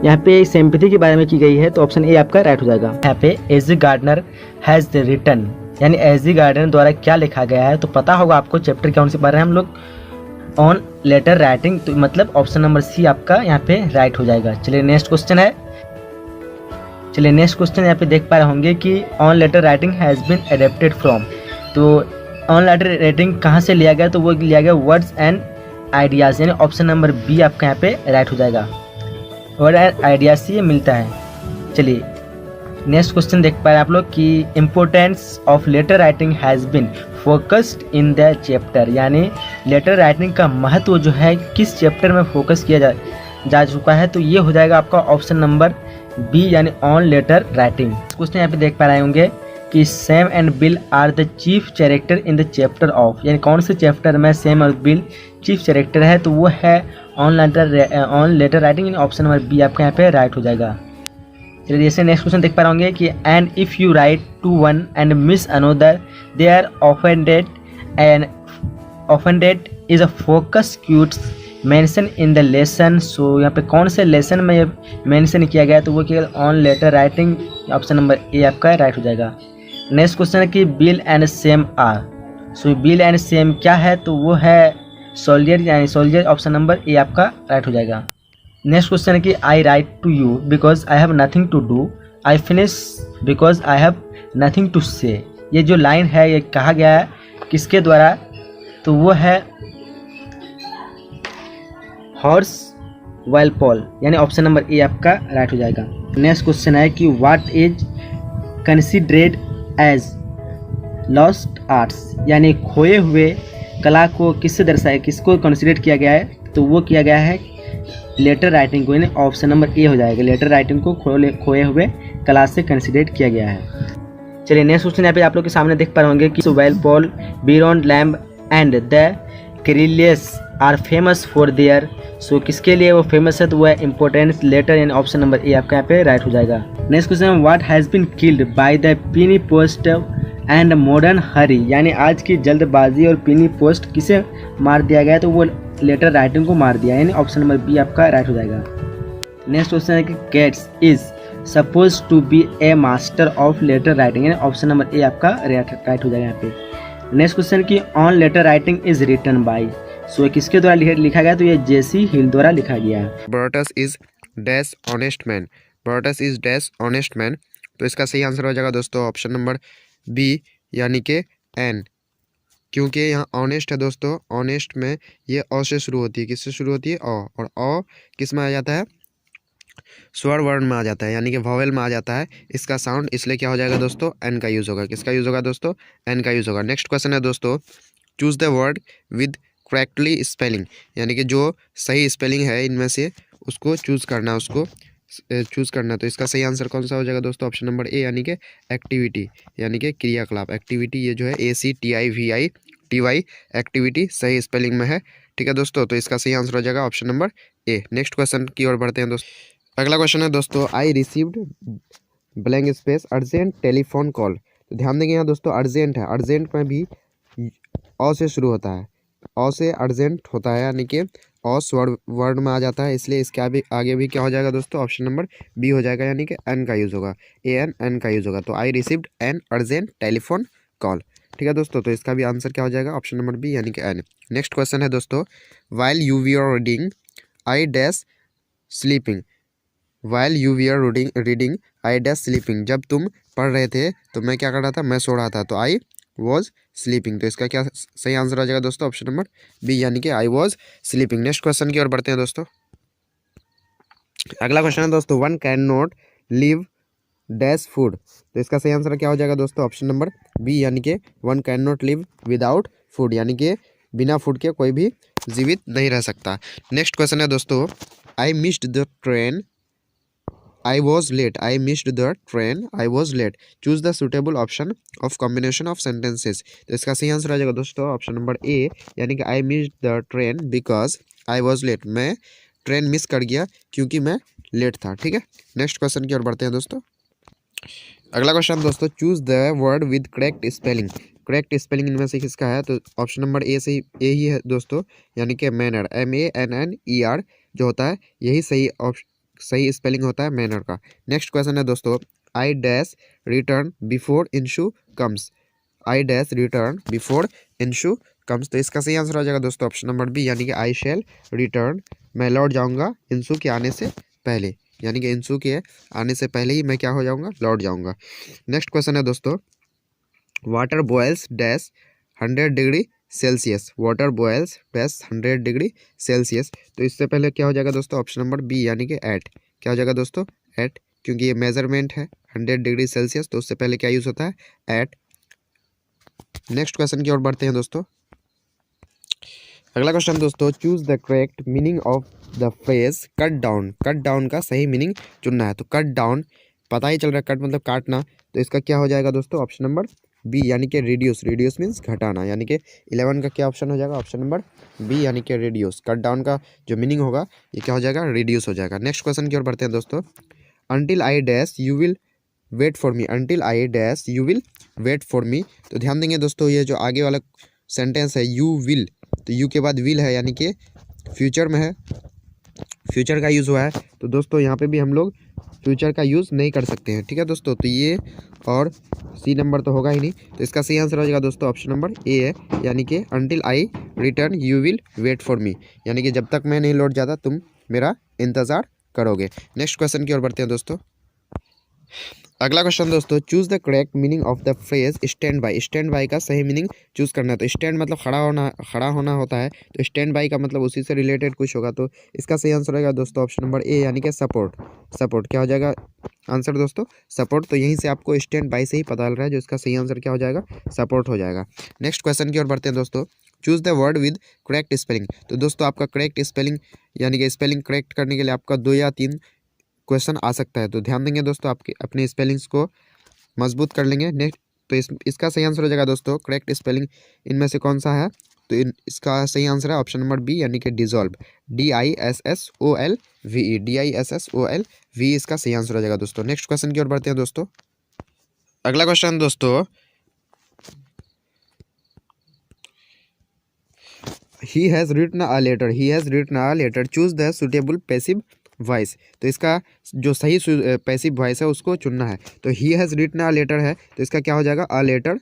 यहाँ पे सिंपैथी के बारे में की गई है, तो ऑप्शन ए आपका राइट हो जाएगा। यहाँ पे एजी गार्डनर हैज रिटन, यानी एजी गार्डनर द्वारा क्या लिखा गया है? तो पता होगा आपको, चैप्टर कौन से पढ़ रहे हैं हम लोग? ऑन लेटर राइटिंग, तो मतलब ऑप्शन नंबर सी आपका यहाँ पे राइट हो जाएगा। चलिए नेक्स्ट क्वेश्चन है, चलिए नेक्स्ट क्वेश्चन यहाँ पे देख पा रहे होंगे कि on letter writing has been adapted from. तो ऑन लेटर राइटिंग कहाँ से लिया गया? तो वो लिया गया वर्ड्स एंड आइडियाज़, यानी ऑप्शन नंबर बी आपका यहाँ पे राइट हो जाएगा। वर्ड एंड आइडियाज से ये मिलता है। चलिए नेक्स्ट क्वेश्चन देख पा रहे हैं आप लोग कि importance of letter writing has been focused in the chapter, यानी लेटर राइटिंग का महत्व जो है किस चैप्टर में फोकस किया जा चुका है? तो ये हो जाएगा आपका ऑप्शन नंबर बी, यानी ऑन लेटर राइटिंग। क्वेश्चन यहाँ पे देख पा रहे होंगे कि Sam and Bill are the chief character in the chapter of, यानी कौन से चैप्टर में सैम और बिल चीफ कैरेक्टर है? तो वो है ऑन लेटर राइटिंग, यानी ऑप्शन नंबर बी आपका यहाँ पे राइट हो जाएगा। चलिए जैसे नेक्स्ट क्वेश्चन देख पा रहे होंगे कि and if you write to one and miss another they are offended and offended is a focus cuts mention in the lesson. So यहाँ पे कौन से लेसन में ये मेंशन किया गया है? तो वो केवल on letter writing, option number A आपका राइट हो जाएगा। नेक्स्ट क्वेश्चन है कि Bill and Sam are. So Bill and Sam क्या है? तो वो है सोल्जर, यानी सोल्जर, ऑप्शन नंबर ए आपका राइट हो जाएगा। नेक्स्ट क्वेश्चन है कि I write to you because I have nothing to do, I finish because I have nothing to say. ये जो लाइन है ये कहा गया है किसके द्वारा? तो वो है हॉर्स वालपोल, यानी ऑप्शन नंबर ए आपका राइट हो जाएगा। नेक्स्ट क्वेश्चन है कि what is considered as lost arts, यानी खोए हुए कला को किससे दर्शाया, किसको कंसिडर किया गया है? तो वो किया गया है लेटर राइटिंग को, यानी ऑप्शन नंबर ए हो जाएगा। लेटर राइटिंग को खोए हुए कला से कंसिडर किया गया है। चलिए नेक्स्ट क्वेश्चन यहाँ पे आप लोग के सामने देख पा रहे होंगे कि Walpole, beyond Lamb and the Carlyles are famous for their. So किसके लिए वो फेमस है? तो वो है इंपॉर्टेंस लेटर, यानी ऑप्शन नंबर ए आपका यहाँ पे राइट हो जाएगा। Next question, what has been killed by the penny post and modern hurry, यानी आज की जल्दबाजी और पीनी पोस्ट किसे मार दिया गया? तो वो लेटर राइटिंग को मार दिया, यानी ऑप्शन नंबर बी आपका राइट हो जाएगा। नेक्स्ट क्वेश्चन है कि Keats is suppose to be a master of letter writing, यानी ऑप्शन नंबर ए आपका राइट हो जाएगा यहाँ पे। नेक्स्ट क्वेश्चन की on letter writing is written by. So किसके द्वारा लिखा गया? तो ये जेसी हिल द्वारा लिखा गया है। Brutus is dash honest man, Brutus is dash honest man. तो इसका सही आंसर हो जाएगा दोस्तों ऑप्शन नंबर बी, यानी कि एन, क्योंकि यहाँ ऑनेस्ट है दोस्तों। ऑनेस्ट में ये अ से शुरू होती है, किससे शुरू होती है? अ, और अ किस में आ जाता है? स्वर वर्ण में आ जाता है, यानी कि वॉवेल में आ जाता है इसका साउंड, इसलिए क्या हो जाएगा दोस्तों? एन का यूज़ होगा। किसका यूज़ होगा दोस्तों? एन का यूज़ होगा। नेक्स्ट क्वेश्चन है दोस्तों, choose the word with correctly spelling, यानी कि जो सही स्पेलिंग है इनमें से उसको चूज़ करना, उसको चूज़ करना है। तो इसका सही आंसर कौन सा हो जाएगा दोस्तों? ऑप्शन नंबर ए यानी कि एक्टिविटी, यानी कि क्रियाकलाप। एक्टिविटी ये जो है ACTIVITY एक्टिविटी सही स्पेलिंग में है। ठीक है दोस्तों, तो इसका सही आंसर हो जाएगा ऑप्शन नंबर ए। नेक्स्ट क्वेश्चन की ओर बढ़ते हैं दोस्तों। अगला क्वेश्चन है दोस्तों, I received blank space urgent telephone call. तो ध्यान देंगे यहाँ दोस्तों, अर्जेंट है, अर्जेंट में भी अ से शुरू होता है, अ से अर्जेंट होता है, यानी कि अ स्वर वर्ड में आ जाता है, इसलिए इसके आगे भी क्या हो जाएगा दोस्तों? ऑप्शन नंबर बी हो जाएगा, यानी कि एन का यूज़ होगा, एन का यूज़ होगा। तो I received an urgent telephone call. ठीक है दोस्तों, तो इसका भी आंसर क्या हो जाएगा? ऑप्शन नंबर बी यानी कि एन। नेक्स्ट क्वेश्चन है दोस्तों, while you we are reading I dash sleeping. While you we are reading I dash sleeping. जब तुम पढ़ रहे थे तो मैं क्या कर रहा था? मैं सो रहा था। तो आई वॉज स्लीपिंग। तो इसका क्या सही आंसर आ जाएगा दोस्तों? ऑप्शन नंबर बी यानी कि I was sleeping. Next question की ओर बढ़ते हैं दोस्तों। अगला क्वेश्चन है दोस्तों, one can not live dash food. तो इसका सही आंसर क्या हो जाएगा दोस्तों? ऑप्शन नंबर बी यानी कि one can not live without food, यानी कि बिना फूड के कोई भी जीवित नहीं रह सकता। नेक्स्ट क्वेश्चन है दोस्तों, I missed the train I was late. I missed the train. I was late. Choose the suitable option of combination of sentences. तो इसका सही आंसर आ जाएगा दोस्तों ऑप्शन नंबर ए, यानी कि I missed the train because I was late. मैं train miss कर गया क्योंकि मैं लेट था। ठीक है, नेक्स्ट क्वेश्चन की ओर बढ़ते हैं दोस्तों। अगला क्वेश्चन दोस्तों, choose the word with correct spelling. Correct spelling इनमें से किसका है? तो ऑप्शन नंबर ए से ए ही है दोस्तों, यानी कि मैनर, MANNER जो होता है यही सही स्पेलिंग होता है मैनर का। नेक्स्ट क्वेश्चन है दोस्तों, I dash return before Inshu comes. I dash return before Inshu comes. तो इसका सही आंसर हो जाएगा दोस्तों ऑप्शन नंबर बी, यानी कि आई शैल रिटर्न। मैं लौट जाऊंगा इंशू के आने से पहले, यानी कि इंशू के आने से पहले ही मैं क्या हो जाऊंगा? लौट जाऊंगा। नेक्स्ट क्वेश्चन है दोस्तों, water boils dash 100 degree Celsius. Water boils dash 100 degree Celsius. तो इससे पहले क्या हो जाएगा दोस्तों? ऑप्शन नंबर बी यानी कि एट। क्या हो जाएगा दोस्तों? एट, क्योंकि ये मेजरमेंट है 100 डिग्री सेल्सियस, तो उससे पहले क्या यूज़ होता है? एट। नेक्स्ट क्वेश्चन की ओर बढ़ते हैं दोस्तों। अगला क्वेश्चन दोस्तों, choose the correct meaning of the phrase cut down. Cut down का सही मीनिंग चुनना है। तो कट डाउन पता ही चल रहा है, कट मतलब काटना, तो इसका क्या हो जाएगा दोस्तों? ऑप्शन नंबर बी यानी कि रिड्यूस। रिड्यूस मीन्स घटाना, यानी कि 11 का क्या ऑप्शन हो जाएगा? ऑप्शन नंबर बी यानी कि रिड्यूस। कट डाउन का जो मीनिंग होगा ये क्या हो जाएगा? रिड्यूस हो जाएगा। नेक्स्ट क्वेश्चन की ओर बढ़ते हैं दोस्तों, until I dash you will wait for me. Until I dash you will wait for me. तो ध्यान देंगे दोस्तों, ये जो आगे वाला सेंटेंस है यू विल, तो यू के बाद विल है, यानी कि फ्यूचर में है, फ्यूचर का यूज़ हुआ है। तो दोस्तों यहाँ पे भी हम लोग फ्यूचर का यूज़ नहीं कर सकते हैं। ठीक है दोस्तों, तो ये और सी नंबर तो होगा ही नहीं, तो इसका सही आंसर हो जाएगा दोस्तों ऑप्शन नंबर ए है, यानी कि until I return you will wait for me, यानी कि जब तक मैं नहीं लौट जाता तुम मेरा इंतज़ार करोगे। नेक्स्ट क्वेश्चन की ओर बढ़ते हैं दोस्तों। अगला क्वेश्चन दोस्तों, choose the correct meaning of the phrase stand by. Stand by का सही मीनिंग चूज करना है। तो स्टैंड मतलब खड़ा होना होता है, तो स्टैंड बाई का मतलब उसी से रिलेटेड कुछ होगा। तो इसका सही आंसर होगा दोस्तों ऑप्शन नंबर ए, यानी कि सपोर्ट। सपोर्ट क्या हो जाएगा आंसर दोस्तों? सपोर्ट। तो यहीं से आपको स्टैंड बाई से ही पता चल रहा है, जो इसका सही आंसर क्या हो जाएगा? सपोर्ट हो जाएगा। नेक्स्ट क्वेश्चन की ओर बढ़ते हैं दोस्तों, choose the word with correct spelling. तो दोस्तों आपका करेक्ट स्पेलिंग, यानी कि स्पेलिंग करेक्ट करने के लिए आपका 2 या 3 क्वेश्चन आ सकता है। तो ध्यान देंगे दोस्तों, आपके अपने स्पेलिंग्स को मजबूत कर लेंगे। नेक्स्ट, तो इसका सही आंसर हो जाएगा दोस्तों करेक्ट स्पेलिंग इनमें से कौन सा है? तो इसका सही आंसर है ऑप्शन नंबर बी, यानी कि डिजॉल्व। DISSOLVE, DISSOLVE इसका सही आंसर हो जाएगा दोस्तों। नेक्स्ट क्वेश्चन की ओर बढ़ते हैं दोस्तों। अगला क्वेश्चन दोस्तों, he has written a letter. He has written a letter, choose the suitable passive voice. तो इसका जो सही पैसिव वॉइस है उसको चुनना है। तो he has written a letter है, तो इसका क्या हो जाएगा? A letter.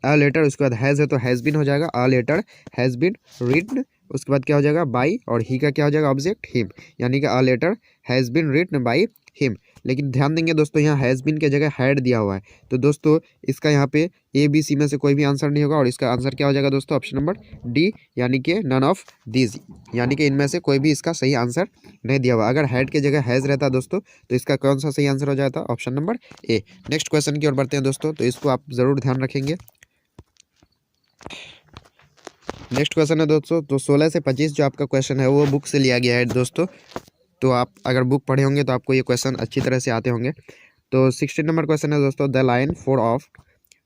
अ लेटर, उसके बाद हैज़ है तो हैज़ बीन हो जाएगा। A letter has been written, उसके बाद क्या हो जाएगा? बाई, और ही का क्या हो जाएगा? ऑब्जेक्ट हिम, यानी कि a letter has been written by him. लेकिन ध्यान देंगे दोस्तों, यहाँ हैज़ बीन के जगह हैड दिया हुआ है, तो दोस्तों इसका यहाँ पे ए बी सी में से कोई भी आंसर नहीं होगा, और इसका आंसर क्या हो जाएगा दोस्तों? ऑप्शन नंबर डी, यानी कि नन ऑफ दीज, यानी कि इनमें से कोई भी इसका सही आंसर नहीं दिया हुआ। अगर हैड के जगह हैज़ रहता दोस्तों, तो इसका कौन सा सही आंसर हो जाता? ऑप्शन नंबर ए। नेक्स्ट क्वेश्चन की ओर बढ़ते हैं दोस्तों, तो इसको आप ज़रूर ध्यान रखेंगे। नेक्स्ट क्वेश्चन है दोस्तों, तो 16 से 25 जो आपका क्वेश्चन है वो बुक से लिया गया है दोस्तों। तो आप अगर बुक पढ़े होंगे तो आपको ये क्वेश्चन अच्छी तरह से आते होंगे। तो 16 नंबर क्वेश्चन है दोस्तों, the line for of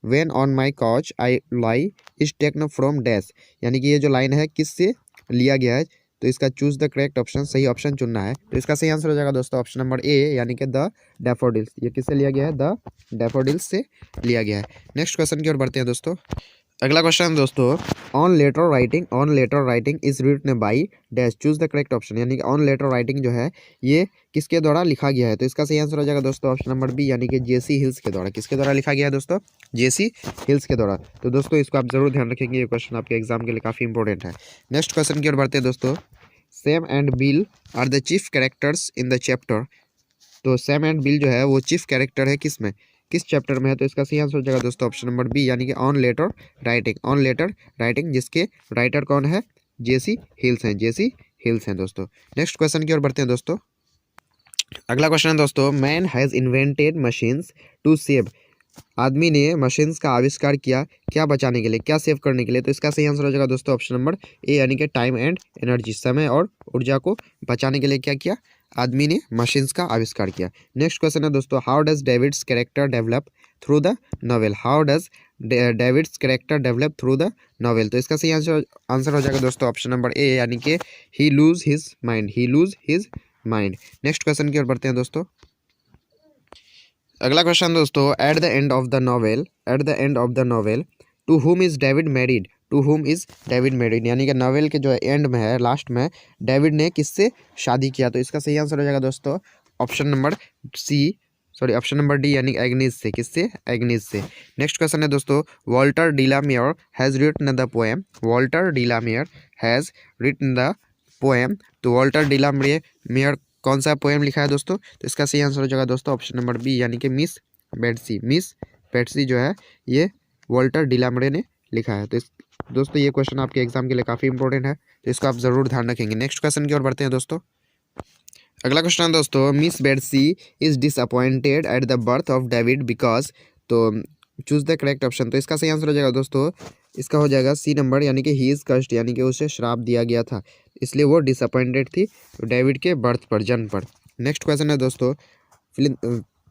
when on my couch I lie is taken from dash, यानी कि ये जो लाइन है किससे लिया गया है। तो इसका चूज द करेक्ट ऑप्शन, सही ऑप्शन चुनना है। तो इसका सही आंसर हो जाएगा दोस्तों ऑप्शन नंबर ए, यानी कि द डैफोडिल्स। ये किससे लिया गया है, द डैफोडिल्स से लिया गया है। नेक्स्ट क्वेश्चन की ओर बढ़ते हैं दोस्तों। अगला क्वेश्चन दोस्तों, on letter writing is written by dash, choose the correct option, यानी कि ऑन लेटर राइटिंग जो है ये किसके द्वारा लिखा गया है। तो इसका सही आंसर हो जाएगा दोस्तों ऑप्शन नंबर बी, यानी कि जेसी हिल्स के द्वारा। किसके द्वारा लिखा गया है दोस्तों, जेसी हिल्स के द्वारा। तो दोस्तों इसको आप जरूर ध्यान रखेंगे, ये क्वेश्चन आपके एग्जाम के लिए काफ़ी इंपॉर्टेंट है। नेक्स्ट क्वेश्चन की ओर बढ़ते हैं दोस्तों, Sam and Bill are the chief characters in the chapter. तो सैम एंड बिल जो है वो चीफ कैरेक्टर है किस में, किस चैप्टर में है। तो इसका सही आंसर हो जाएगा दोस्तों ऑप्शन नंबर बी, यानी कि ऑन लेटर राइटिंग, जिसके राइटर कौन है, जेसी हिल्स हैं दोस्तों। नेक्स्ट क्वेश्चन की ओर बढ़ते हैं दोस्तों। अगला क्वेश्चन है दोस्तों, man has invented machines to save, आदमी ने मशीन्स का आविष्कार किया क्या बचाने के लिए, क्या सेव करने के लिए। तो इसका सही आंसर हो जाएगा दोस्तों ऑप्शन नंबर ए, यानी कि टाइम एंड एनर्जी, समय और ऊर्जा को बचाने के लिए क्या किया, आदमी ने मशीन्स का आविष्कार किया। नेक्स्ट क्वेश्चन है दोस्तों, how does David's character develop through the novel, how does David's character develop through the novel. तो इसका सही आंसर हो जाएगा दोस्तों ऑप्शन नंबर ए, यानी कि he lose his mind. Next question की ओर बढ़ते हैं दोस्तों। अगला क्वेश्चन दोस्तों, at the end of the novel to whom is David married, यानी कि नॉवेल के जो एंड में है, लास्ट में, डेविड ने किससे शादी किया। तो इसका सही आंसर हो जाएगा दोस्तों ऑप्शन नंबर डी, यानी एग्नीस से। किससे, एग्नीस से। नेक्स्ट क्वेश्चन है दोस्तों, Walter de la Mare has written the poem, तो वॉल्टर डिलामियर कौन सा पोएम लिखा है दोस्तों। तो इसका सही आंसर हो जाएगा दोस्तों ऑप्शन नंबर बी, यानी कि मिस बेट्सी जो है ये वॉल्टर डिलामियर ने लिखा है। तो दोस्तों ये क्वेश्चन आपके एग्जाम के लिए काफ़ी इंपॉर्टेंट है, तो इसको आप ज़रूर ध्यान रखेंगे। नेक्स्ट क्वेश्चन की ओर बढ़ते हैं दोस्तों। अगला क्वेश्चन है दोस्तों, miss Betsy is disappointed at the birth of David because, तो चूज द करेक्ट ऑप्शन। तो इसका सही आंसर हो जाएगा दोस्तों, इसका हो जाएगा सी नंबर, यानी कि ही इज कस्ट, यानी कि उसे श्राप दिया गया था, इसलिए वो डिसअपॉइंटेड थी डेविड के बर्थ पर, जन्म पर। नेक्स्ट क्वेश्चन है दोस्तों,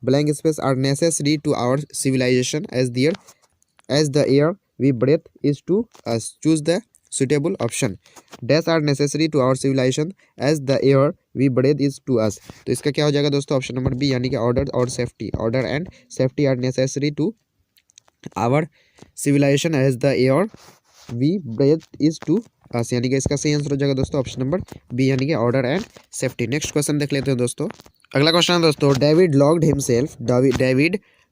blank space are necessary to our civilisation as the air we breathe is to us, choose the suitable option. Dash are necessary to our civilisation as the air we breathe is to us. तो इसका क्या हो जाएगा दोस्तों option number B, यानी कि order and safety are necessary to our civilisation as the air we breathe is to us, यानी कि इसका सही आंसर हो जाएगा दोस्तों ऑप्शन नंबर बी, यानी कि order and safety. Next question देख लेते हैं दोस्तों। अगला क्वेश्चन है दोस्तों, David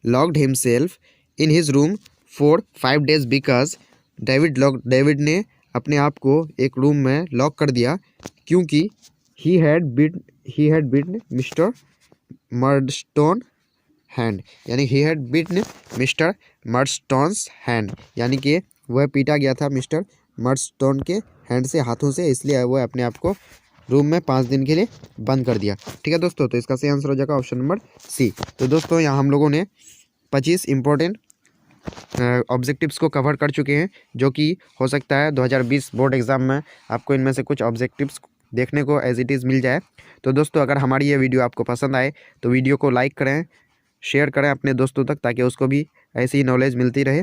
locked himself in his room for 5 days because, David ने अपने आप को एक रूम में लॉक कर दिया क्योंकि he had beaten Mister Murdstone hand, यानी he had beaten Mister Murdstone's hand, यानी कि वह पीटा गया था मिस्टर मर्डस्टोन के हैंड से, हाथों से, इसलिए वह अपने आप को रूम में 5 दिन के लिए बंद कर दिया। ठीक है दोस्तों, तो इसका सही आंसर हो जाएगा ऑप्शन नंबर सी। तो दोस्तों यहाँ हम लोगों ने 25 इंपॉर्टेंट ऑब्जेक्टिव्स को कवर कर चुके हैं, जो कि हो सकता है 2020 बोर्ड एग्ज़ाम में आपको इनमें से कुछ ऑब्जेक्टिव्स देखने को एज इट इज़ मिल जाए। तो दोस्तों अगर हमारी ये वीडियो आपको पसंद आए तो वीडियो को लाइक करें, शेयर करें अपने दोस्तों तक, ताकि उसको भी ऐसी ही नॉलेज मिलती रहे,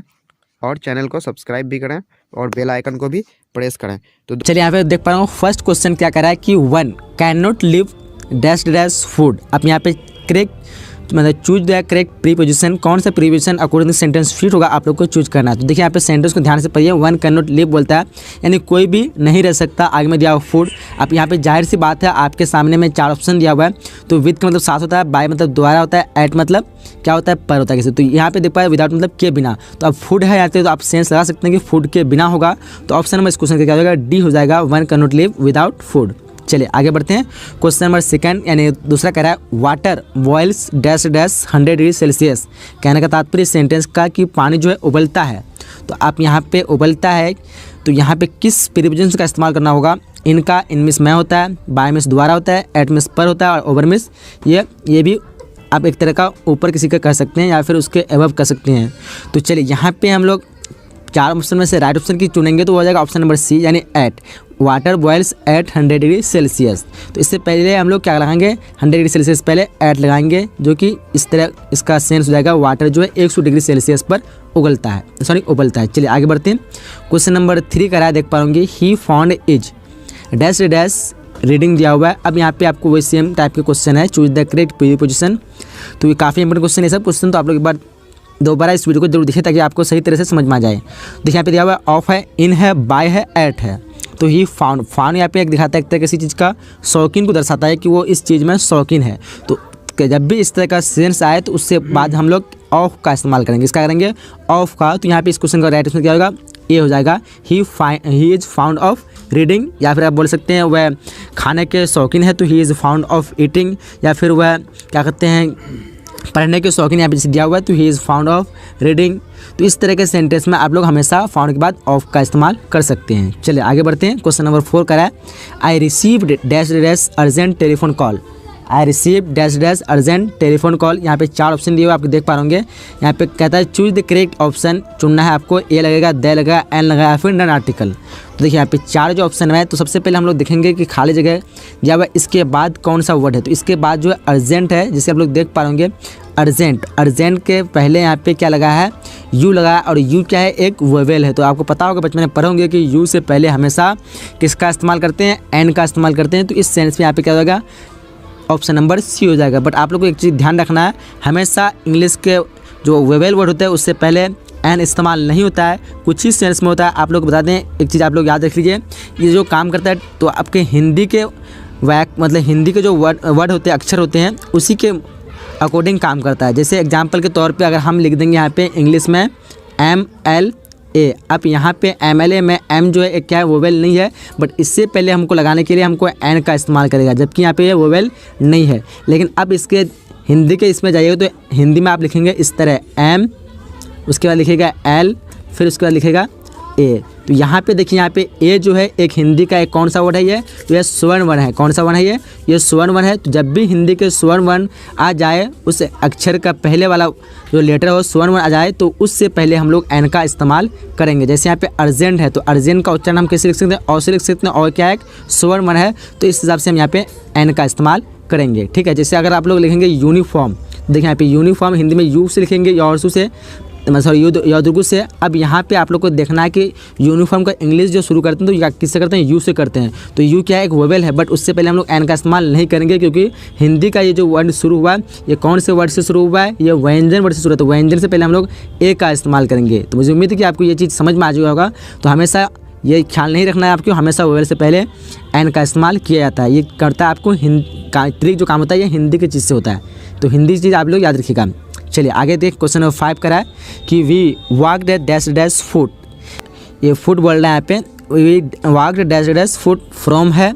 और चैनल को सब्सक्राइब भी करें और बेल आइकन को भी प्रेस करें। तो चलिए यहाँ पे देख पा रहा हूँ फर्स्ट क्वेश्चन क्या कर रहा है कि 1 can not live dash food. आप यहाँ पे करेक्ट मतलब चूज द करेक्ट प्रीपोजिशन, कौन सा प्रीपोजिशन अकॉर्डिंग सेंटेंस फिट होगा आप लोग को चूज करना है। तो देखिए यहाँ पे सेंटेंस को ध्यान से पढ़िए। 1 कैन नॉट लिव बोलता है यानी कोई भी नहीं रह सकता, आगे में दिया हुआ फूड। आप यहाँ पे जाहिर सी बात है आपके सामने में 4 ऑप्शन दिया हुआ है। तो विद का मतलब साथ होता है, बाय मतलब द्वारा होता है, एट मतलब क्या होता है, पर होता है किसी। तो यहाँ पे देख पाए विदाउट मतलब के बिना। तो अब फूड है आते तो आप सेंस लगा सकते हैं कि फूड के बिना होगा। तो ऑप्शन नंबर इस क्वेश्चन का क्या हो जाएगा, डी हो जाएगा, 1 can not live without food. चलिए आगे बढ़ते हैं। क्वेश्चन नंबर 2 यानी दूसरा कह रहा है water boils dash 100 degree Celsius. कहने का तात्पर्य सेंटेंस का कि पानी जो है उबलता है। तो आप यहाँ पे उबलता है तो यहाँ पे किस प्रीपोजिशन का इस्तेमाल करना होगा। इनका इन मिस में होता है, बाय मिस द्वारा होता है, एट मिस पर होता है, और ओवर मिस ये भी आप एक तरह का ऊपर किसी का कर सकते हैं या फिर उसके एबव कर सकते हैं। तो चलिए यहाँ पे हम लोग चार ऑप्शन में से राइट ऑप्शन की चुनेंगे तो हो जाएगा ऑप्शन नंबर सी यानी at. Water boils at 100 degree Celsius. तो इससे पहले हम लोग क्या लगाएंगे 100 डिग्री सेल्सियस पहले एट लगाएंगे, जो कि इस तरह इसका सेंस हो जाएगा वाटर जो है 100 डिग्री सेल्सियस पर उबलता है। चलिए आगे बढ़ते हैं। क्वेश्चन नंबर 3 का राय देख पाओगे, he found is dash dash reading दिया हुआ है। अब यहाँ पे आपको वही सेम टाइप के क्वेश्चन है, चूज द करेक्ट प्रीपोजिशन। तो ये काफ़ी इंपॉर्टेंट क्वेश्चन है सब क्वेश्चन, तो आप लोग एक बार दोबारा इस वीडियो को जरूर देखें ताकि आपको सही तरह से समझ में आ जाए। देखिए यहाँ पे दिया हुआ है ऑफ है, इन है, बाय है, एट है। तो ही फाउंड यहाँ पे एक दिखाता है एक तरह किसी चीज़ का शौकीन को दर्शाता है कि वो इस चीज़ में शौकीन है। तो जब भी इस तरह का सेंस आए तो उससे बाद हम लोग ऑफ का इस्तेमाल करेंगे। इसका करेंगे ऑफ का। तो यहाँ पे इस क्वेश्चन का राइट आंसर क्या होगा, ये हो जाएगा he is found of reading, या फिर आप बोल सकते हैं वह खाने के शौकीन है तो he is found of eating, या फिर वह क्या कहते हैं पढ़ने के शौकीन यहाँ पे जैसे दिया हुआ है तो he is found of reading. तो इस तरह के सेंटेंस में आप लोग हमेशा फाउंड के बाद ऑफ का इस्तेमाल कर सकते हैं। चलिए आगे बढ़ते हैं। क्वेश्चन नंबर 4 का है, I received dash dash urgent telephone call. I receive dash dash urgent telephone call. यहाँ पे 4 ऑप्शन दिए हुए आप देख पा होंगे। यहाँ पे कहता है चूज द करेक्ट ऑप्शन, चुनना है आपको, ए लगेगा, द लगेगा, एन लगेगा, फिर नन आर्टिकल। तो देखिए यहाँ पे 4 जो ऑप्शन है, तो सबसे पहले हम लोग देखेंगे कि खाली जगह दिया हुआ इसके बाद कौन सा वर्ड है। तो इसके बाद जो है अर्जेंट है, जिसे आप लोग देख पा होंगे अर्जेंट के पहले यहाँ पे क्या लगा है, यू लगा है, और यू क्या है, एक वोवेल है। तो आपको पता होगा बचपन में पढ़े होंगे कि यू से पहले हमेशा किसका इस्तेमाल करते हैं, एन का इस्तेमाल करते हैं। तो इस सेंस में यहाँ पे क्या होगा, ऑप्शन नंबर सी हो जाएगा। बट आप लोग को एक चीज़ ध्यान रखना है, हमेशा इंग्लिश के जो वेवेल वर्ड होते हैं उससे पहले एन इस्तेमाल नहीं होता है, कुछ ही सेंस में होता है। आप लोग बता दें एक चीज़ आप लोग याद रख लीजिए, ये जो काम करता है तो आपके हिंदी के मतलब हिंदी के जो वर्ड होते हैं, अक्षर होते हैं, उसी के अकॉर्डिंग काम करता है। जैसे एग्जाम्पल के तौर पर अगर हम लिख देंगे यहाँ पे इंग्लिश में MLA, अब यहाँ पे MLA में M जो है एक क्या है, वोवेल नहीं है, बट इससे पहले हमको लगाने के लिए हमको एन का इस्तेमाल करेगा, जबकि यहाँ पे ये वोवेल नहीं है। लेकिन अब इसके हिंदी के इसमें जाइएगा तो हिंदी में आप लिखेंगे इस तरह M, उसके बाद लिखेगा L, फिर उसके बाद लिखेगा A। तो यहाँ पे देखिए, यहाँ पे A जो है एक हिंदी का एक कौन सा वर्ड है, ये स्वर्ण वर्ण है। कौन सा वर्ण है, ये स्वर्ण वर्ण है। तो जब भी हिंदी के स्वर्ण वर्ण आ जाए, उस अक्षर का पहले वाला जो लेटर हो स्वर्ण वर्ण आ जाए, तो उससे पहले हम लोग एन का इस्तेमाल करेंगे। जैसे यहाँ पे अर्जेंट है, तो अर्जेंट का उच्चारण हम कैसे लिख सकते हैं, और से लिख सकते हैं, और क्या है, स्वर्ण वर्ण है। तो इस हिसाब से हम यहाँ पे एन का इस्तेमाल करेंगे, ठीक है। जैसे अगर आप लोग लिखेंगे यूनिफॉर्म, देखिए यहाँ पे यूनिफॉर्म हिंदी में यू से लिखेंगे, यौरसू से, सॉरी युदुर्गु से। अब यहाँ पे आप लोग को देखना है कि यूनिफॉर्म का इंग्लिश जो शुरू करते हैं तो किससे करते हैं, यू से करते हैं। तो यू क्या है, एक वोवेल है, बट उससे पहले हम लोग एन का इस्तेमाल नहीं करेंगे, क्योंकि हिंदी का ये जो वर्ड शुरू हुआ है, ये कौन से वर्ड से शुरू हुआ है, ये व्यंजन वर्ड से शुरू है। तो व्यंजन से पहले हम लोग ए का इस्तेमाल करेंगे। तो मुझे उम्मीद है कि आपको ये चीज़ समझ में आ चुका होगा। तो हमेशा ये ख्याल नहीं रखना है आपको, हमेशा वोवेल से पहले एन का इस्तेमाल किया जाता है। ये करता है आपको ट्रिक जो काम होता है ये हिंदी की चीज़ से होता है। तो हिंदी चीज़ आप लोग याद रखिएगा। चलिए आगे देख, क्वेश्चन नंबर 5 करा है कि we walked dash dash foot. ये फुट बोल रहा है यहाँ पे, we walked dash dash foot from है,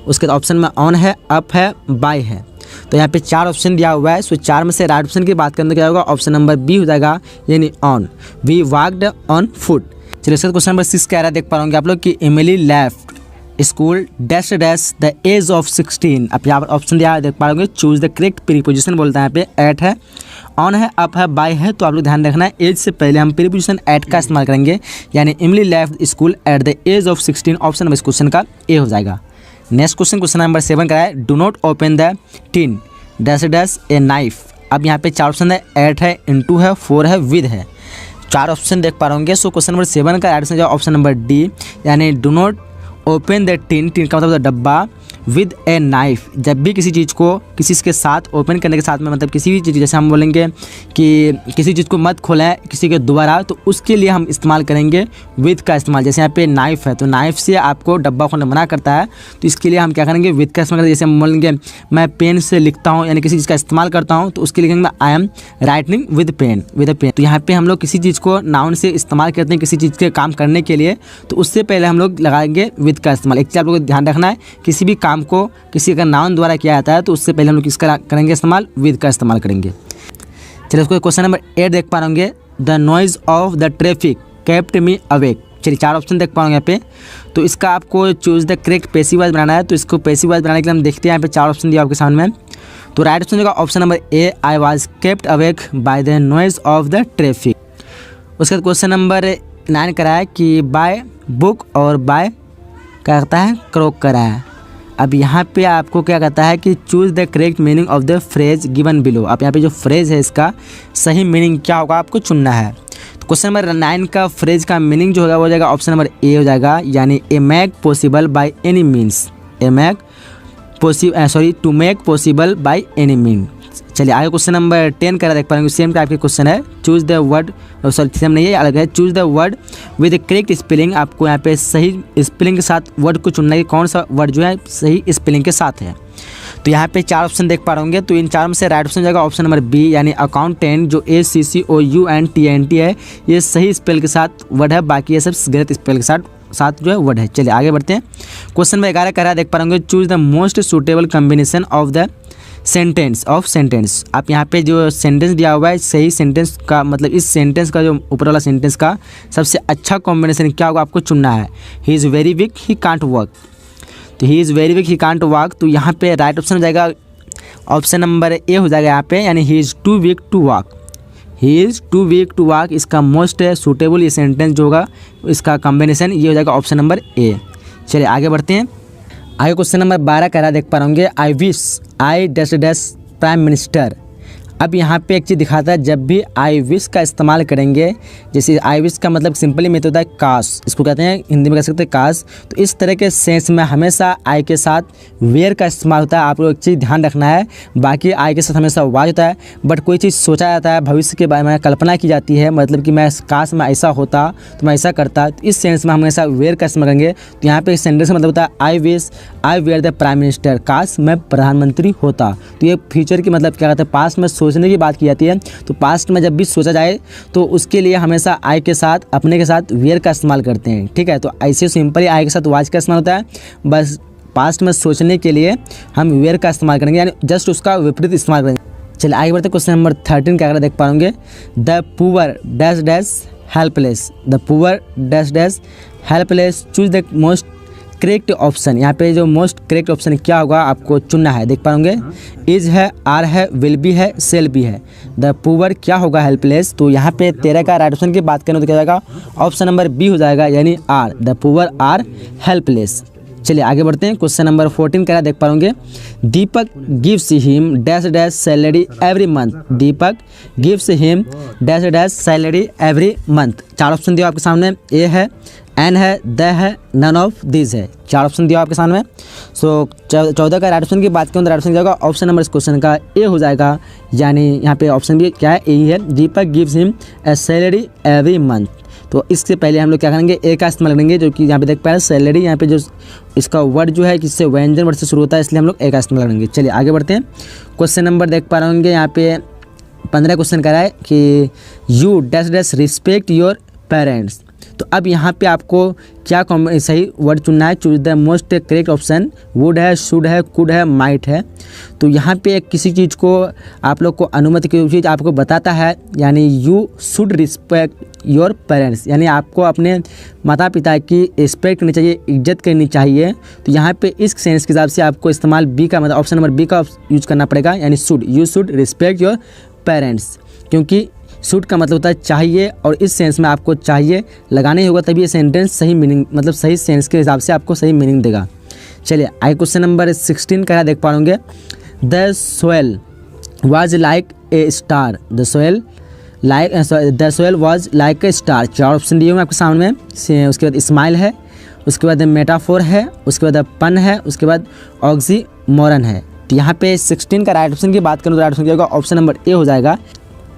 उसके बाद ऑप्शन में ऑन है, अप है, बाय है। तो यहाँ पे 4 ऑप्शन दिया हुआ है। सो 4 में से राइट ऑप्शन की बात करने तो क्या होगा, ऑप्शन नंबर बी हो जाएगा, यानी on. We walked on foot. चलिए इसका क्वेश्चन नंबर 6 कह रहा है, देख पा रहे होंगे आप लोग कि Emily left school dash dash the age of 16। अब यहाँ पर ऑप्शन दिया है, देख पा रहे होंगे, चूज द करेक्ट प्रीपोजिशन बोलता है यहाँ पे, एट है, ऑन है, अप है, बाय है। तो आप लोग ध्यान रखना है, एज से पहले हम प्रीपोजिशन एट का इस्तेमाल करेंगे, यानी Emily left school at the age of 16। Option number इस क्वेश्चन का ए हो जाएगा। नेक्स्ट क्वेश्चन नंबर 7 का है, do not open the tin dash dash a knife. अब यहाँ पे 4 ऑप्शन है, एट है, इनटू है, 4 है, विद है। 4 ऑप्शन देख पा रहे होंगे। सो क्वेश्चन नंबर 7 का राइट आंसर जो ऑप्शन नंबर डी, यानी do not open the tin. Tin का मतलब डब्बा, विद ए नाइफ। जब भी किसी चीज़ को किसी के साथ ओपन करने के साथ में, मतलब किसी भी चीज़, जैसे हम बोलेंगे कि किसी चीज़ को मत खोलें किसी के द्वारा, तो उसके लिए हम इस्तेमाल करेंगे विद का इस्तेमाल। जैसे यहाँ पे नाइफ है, तो नाइफ से आपको डब्बा खोलने मना करता है, तो इसके लिए हम क्या करेंगे, विद का इस्तेमाल करेंगे। जैसे हम बोलेंगे मैं पेन से लिखता हूँ, यानी किसी चीज़ का इस्तेमाल करता हूँ, तो उसके लिए लिखेंगे I am writing with pen, with a pen. तो यहाँ पे हम लोग किसी चीज़ को नाउन से इस्तेमाल करते हैं किसी चीज़ के काम करने के लिए, तो उससे पहले हम लोग लगाएंगे विद का इस्तेमाल। एक चीज़ आप लोग को ध्यान रखना है, किसी भी काम को किसी का नाउन द्वारा किया जाता है, तो उससे पहले हम लोग किसका करेंगे इस्तेमाल, विद का इस्तेमाल करेंगे। चलिए उसको क्वेश्चन नंबर 8 देख पा होंगे, the noise of the traffic kept me awake. चलिए 4 ऑप्शन देख पाओगे यहाँ पे। तो इसका आपको choose the correct passive voice बनाना है। तो इसको पैसिव वॉइस बनाने के लिए हम देखते हैं यहाँ पे 4 ऑप्शन दिया आपके सामने में। तो राइट ऑप्शन होगा option number A, I was kept awake by the noise of the traffic. उसके बाद क्वेश्चन नंबर 9 करा है कि बाय बुक और बाय क्या कहता है क्रॉक करा है। अब यहाँ पे आपको क्या कहता है कि choose the correct meaning of the phrase given below. आप यहाँ पे जो फ्रेज है इसका सही मीनिंग क्या होगा आपको चुनना है। तो क्वेश्चन नंबर 9 का फ्रेज का मीनिंग जो होगा वो हो जाएगा ऑप्शन नंबर ए हो जाएगा, यानी A make possible by any means, A make to make possible by any mean. चलिए आगे क्वेश्चन नंबर 10 करा देख पाएंगे, सेम टाइप के क्वेश्चन है। चूज़ द वर्ड, सेम नहीं है अलग है। Choose the word with correct spelling. आपको यहाँ पे सही स्पेलिंग के साथ वर्ड को चुनना है कि कौन सा वर्ड जो है सही स्पेलिंग के साथ है। तो यहाँ पे 4 ऑप्शन देख पा रहे होंगे, तो इन 4 में से राइट ऑप्शन हो जाएगा ऑप्शन नंबर बी, यानी अकाउंटेंट जो ACCOUNTNT है ये सही स्पेल के साथ वर्ड है, बाकी ये सब गलत स्पेल के साथ जो है वर्ड है। चलिए आगे बढ़ते हैं। क्वेश्चन नंबर 11 कह रहा है देख पा रहे होंगे, choose the most suitable combination of the sentence. आप यहाँ पे जो सेंटेंस दिया हुआ है सही सेंटेंस का मतलब इस सेंटेंस का जो ऊपर वाला सेंटेंस का सबसे अच्छा कॉम्बिनेशन क्या होगा आपको चुनना है। He is very weak he can't work, तो he is very weak he can't walk. तो यहाँ पे राइट ऑप्शन हो जाएगा ऑप्शन नंबर ए हो जाएगा यहाँ पे, यानी he is too weak to walk, he is too weak to walk. इसका मोस्ट सूटेबल ये सेंटेंस जो होगा इसका कॉम्बिनेशन ये हो जाएगा ऑप्शन नंबर ए। चलिए आगे बढ़ते हैं। आगे क्वेश्चन नंबर 12 कह रहा देख पा रहे होंगे, आई विश आई डैश डैश प्राइम मिनिस्टर। अब यहाँ पे एक चीज़ दिखाता है, जब भी आई विश का इस्तेमाल करेंगे, जैसे आई विश का मतलब सिंपली में तो होता है काश, इसको कहते हैं हिंदी में कह सकते हैं काश। तो इस तरह के सेंस में हमेशा आई के साथ वेयर का इस्तेमाल होता है। आप लोग एक चीज़ ध्यान रखना है, बाकी आई के साथ हमेशा वाज होता है, बट कोई चीज़ सोचा जाता है भविष्य के बारे में कल्पना की जाती है, मतलब कि मैं काश में ऐसा होता तो मैं ऐसा करता, तो इस सेंस में हमेशा वेयर का इस्तेमाल करेंगे। तो यहाँ पे इस सेंटेंस का मतलब होता है I wish I were the prime minister, काश मैं प्रधानमंत्री होता। तो ये फ्यूचर की मतलब क्या कहते हैं पास्ट में सोचने की बात की जाती है। तो पास्ट में जब भी सोचा जाए तो उसके लिए हमेशा आई के साथ अपने के साथ वेयर का इस्तेमाल करते हैं, ठीक है। तो ऐसे सिंपली आई के साथ वाज का इस्तेमाल होता है, बस पास्ट में सोचने के लिए हम वेयर का इस्तेमाल करेंगे, यानी जस्ट उसका विपरीत इस्तेमाल करेंगे। चलिए आगे बढ़ते क्वेश्चन नंबर 13 क्या देख पाएंगे, the poor dash dash helpless, the poor dash dash helpless, choose the most correct option. यहाँ पे जो मोस्ट करेक्ट ऑप्शन क्या होगा आपको चुनना है। देख पाओगे इज है, आर है, विल बी है, सेल बी है। द पुअर क्या होगा हेल्पलेस। तो यहाँ पे 13 का राइट ऑप्शन की बात करें तो क्या जाएगा ऑप्शन नंबर बी हो जाएगा, यानी are, the poor are helpless. चलिए आगे बढ़ते हैं। क्वेश्चन नंबर 14 कह रहा देख पाओगे, Deepak gives him dash dash salary every month, Deepak gives him dash dash salary every month. 4 option दिया आपके सामने, ए है, एन है, द है, नन ऑफ दिस है। 4 ऑप्शन दिया आपके सामने। सो 14 का राइट ऑप्शन की बात करूँ तो राइट ऑप्शन जाएगा ऑप्शन नंबर इस क्वेश्चन का ए हो जाएगा, यानी यहाँ पे ऑप्शन भी क्या है, ए ही है, Deepak gives him a salary every month. तो इससे पहले हम लोग क्या करेंगे, ए का इस्तेमाल करेंगे, जो कि यहाँ पे देख पा रहे हैं सैलरी, यहाँ पे जो इसका वर्ड जो है किससे व्यंजन वर्ड से शुरू होता है, इसलिए हम लोग ए का इस्तेमाल करेंगे। चलिए आगे बढ़ते हैं। क्वेश्चन नंबर देख पा रहे होंगे यहाँ पे 15 क्वेश्चन कह रहा है कि you dash dash respect your parents. तो अब यहाँ पे आपको क्या सही वर्ड चुनना है। Choose the most correct option, would है, शुड है, कुड है, माइट है। तो यहाँ पे किसी चीज़ को आप लोग को अनुमति की चीज़ आपको बताता है, यानी you should respect your parents, यानी आपको अपने माता पिता की रिस्पेक्ट करनी चाहिए, इज्जत करनी चाहिए। तो यहाँ पे इस सेंस के हिसाब से आपको इस्तेमाल बी का मतलब ऑप्शन नंबर बी का यूज करना पड़ेगा, यानी should, you should respect your parents, क्योंकि शुड का मतलब होता है चाहिए, और इस सेंस में आपको चाहिए लगाने होगा तभी ये सेंटेंस सही मीनिंग मतलब सही सेंस के हिसाब से आपको सही मीनिंग देगा। चलिए आगे क्वेश्चन नंबर 16 का देख पाओगे, the soil was like a star, the soil was like a star. 4 option दिए हुए आपके सामने। उसके बाद स्माइल है, उसके बाद मेटाफोर है, उसके बाद पन है, उसके बाद ऑक्सीमोरन है। तो यहाँ पे 16 का राइट ऑप्शन की बात करूँ तो राइट ऑप्शन क्या होगा ऑप्शन नंबर ए हो जाएगा।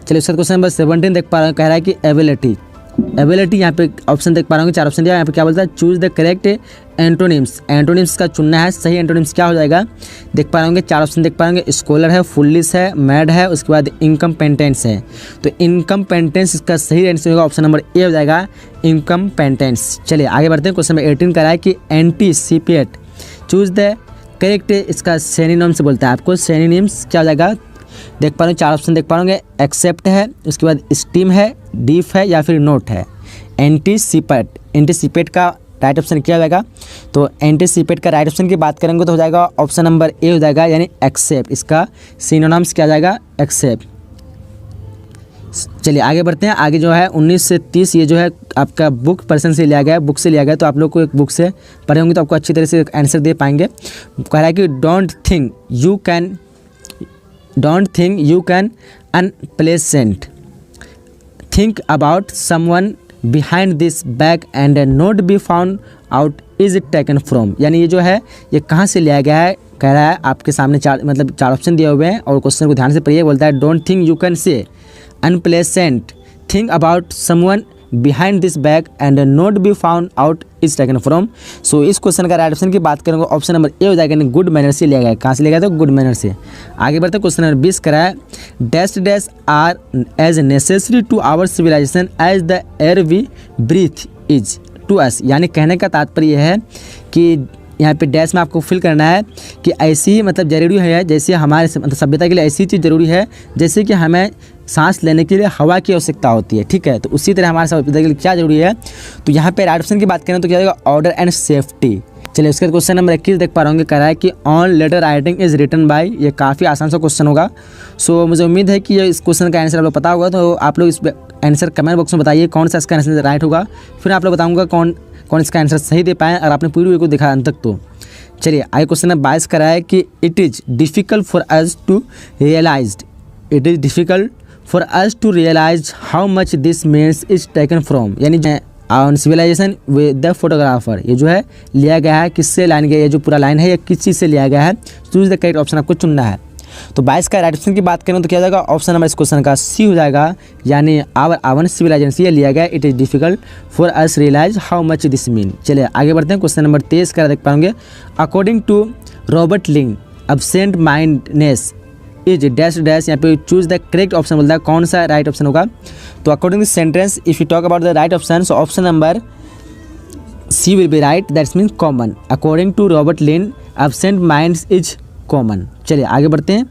चलिए उसके बाद क्वेश्चन नंबर 17 देख पा रहे हैं, कह रहा है कि एबिलिटी, एबिलिटी यहाँ पे ऑप्शन देख पा रहे होंगे 4 ऑप्शन दिया। यहाँ पे क्या बोलता है, choose the correct antonyms, antonyms का चुनना है, सही एंटोनिम्स क्या हो जाएगा। देख पा रहे होंगे 4 ऑप्शन देख पा रहे होंगे, स्कॉलर है, फुलिश है, मैड है, उसके बाद इनकम्पेटेंस है। तो इनकम्पेटेंस इसका सही आंसर होगा ऑप्शन नंबर ए हो जाएगा, इनकम्पेटेंस। चलिए आगे बढ़ते हैं। क्वेश्चन नंबर 18 कह रहा है कि एंटीसिपेट, चूज द करेक्ट, इसका सिनोनिम्स बोलता है आपको, सिनोनिम्स क्या हो जाएगा। देख पा रहे हैं 4 ऑप्शन देख पा रहे होंगे, एक्सेप्ट है, उसके बाद स्टीम है, डीफ है, या फिर नोट है। एंटीसिपेट, एंटीसिपेट का राइट ऑप्शन क्या हो जाएगा। तो एंटीसिपेट का राइट ऑप्शन की बात करेंगे तो हो जाएगा ऑप्शन नंबर ए हो जाएगा, यानी एक्सेप्ट। इसका सिनोनिम्स क्या हो जाएगा, एक्सेप्ट। चलिए आगे बढ़ते हैं। आगे जो है 19 से 30 ये जो है आपका बुक पर्सन से लिया गया है, बुक से लिया गया है। तो आप लोग को एक बुक से पढ़े होंगे तो आपको अच्छी तरह से आंसर दे पाएंगे। कह रहा है कि don't think you can unpleasant think about someone behind this bag and not be found out is it taken from. यानी ये जो है ये कहाँ से लिया गया है, कह रहा है आपके सामने चार ऑप्शन दिए हुए हैं और क्वेश्चन को ध्यान से पढ़िए। बोलता है don't think you can say unpleasant think about someone behind this bag and not be found out is taken from. So इस क्वेश्चन का राइट ऑप्शन की बात करेंगे, ऑप्शन नंबर ए हो जाएगा, यानी गुड मैनर से लिया गया है। कहाँ से लिया गया? तो गुड मैनर से। आगे बढ़ते क्वेश्चन नंबर 20 करा है dash dash are as necessary to our civilisation as the air we breathe is to us. यानी कहने का तात्पर्य यह है कि यहाँ पे डैश में आपको फिल करना है कि ऐसी मतलब ज़रूरी है जैसे हमारे मतलब सभ्यता के लिए ऐसी चीज़ ज़रूरी है जैसे कि हमें सांस लेने के लिए हवा की आवश्यकता होती है। ठीक है, तो उसी तरह हमारे सभ्यता के लिए क्या ज़रूरी है? तो यहाँ पे राइट ऑप्शन की बात करें तो क्या होगा? Order and safety. चलिए उसके बाद क्वेश्चन नंबर 21 देख पा रहे होंगे, कह रहा है कि on letter writing is written by. ये काफ़ी आसान सा क्वेश्चन होगा। सो मुझे उम्मीद है कि ये इस क्वेश्चन का आंसर आप लोग पता होगा। तो आप लोग इस आंसर कमेंट बॉक्स में बताइए कौन सा इसका आंसर राइट होगा, फिर आप लोग बताऊँगा कौन इसका आंसर सही दे पाएँ और आपने पूरी वीडियो को देखा अंत तक। तो चलिए आगे क्वेश्चन नंबर 22 करा है कि it is difficult for us to realise how much this means is taken from. यानी on civilisation with the photographer, ये जो है लिया गया है किससे लाइन गया है? ये जो पूरा लाइन है ये किस चीज़ से लिया गया है? चूज द करेक्ट ऑप्शन आपको चुनना है। तो 22 का राइट ऑप्शन की बात करें तो क्या हो जाएगा? ऑप्शन नंबर इस क्वेश्चन का सी हो जाएगा, यानी आवर सिविलाइजेशन ये लिया गया। It is difficult for us realise how much this mean. चलिए आगे बढ़ते हैं क्वेश्चन नंबर 23 का देख पाएंगे। According to Robert Lynd absent mindness is dash dash. यहाँ पे चूज द करेक्ट ऑप्शन बोलता है, कौन सा राइट ऑप्शन होगा? तो according to sentence if you talk about the right option, so option number C will be right, that's mean common. According to Robert Lynd absent minds is common. चलिए आगे बढ़ते हैं।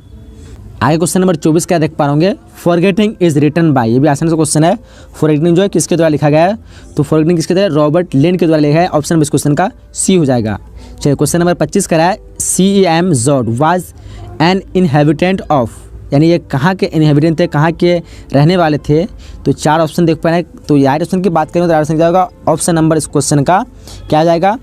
आगे क्वेश्चन नंबर 24 क्या देख पा रहे फॉरगेटिंग इज रिटन बाय। ये भी आसान सा क्वेश्चन है। फॉरगेटिंग जो है किसके द्वारा लिखा गया है? तो फॉरगेटिंग किसके द्वारा? रॉबर्ट लिंड के द्वारा लिखा है। ऑप्शन नंबर इस क्वेश्चन का सी हो जाएगा। चलिए क्वेश्चन नंबर 25 करा है CEM जोड वाज एन इनहेबिटेंट ऑफ। यानी ये कहाँ के इनहेबिटेंट थे, कहाँ के रहने वाले थे? तो चार ऑप्शन देख पा रहे हैं। तो राइट ऑप्शन की बात करें तो राइट ऑप्शन क्या होगा? ऑप्शन नंबर इस क्वेश्चन का क्या हो जाएगा?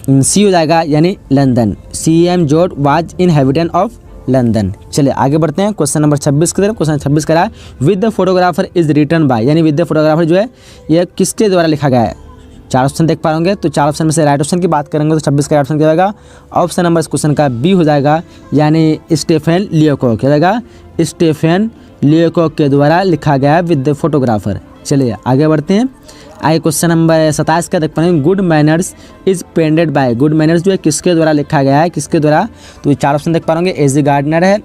सी हो जाएगा, यानी लंदन। CEM जोड वाज इनहेबिटेंट ऑफ लंदन। चलिए आगे बढ़ते हैं क्वेश्चन नंबर 26 की तरफ। क्वेश्चन 26 करा है with the photographer is written by. यानी विद द फोटोग्राफर जो है ये किसके द्वारा लिखा गया है? चार ऑप्शन देख पा होंगे। तो चार ऑप्शन में से राइट ऑप्शन की बात करेंगे तो 26 का राइट ऑप्शन क्या होगा? ऑप्शन नंबर इस क्वेश्चन का बी हो जाएगा, यानी स्टीफन लियोकॉक। क्या जाएगा? स्टीफन लियोकॉक के द्वारा लिखा गया है विद द फोटोग्राफर। चलिए आगे बढ़ते हैं। आगे क्वेश्चन नंबर 27 का देख पाएंगे good manners is penned by. Good manners जो है किसके द्वारा लिखा गया है, किसके द्वारा? तो ये चार ऑप्शन देख पाएंगे। एजी गार्डनर है,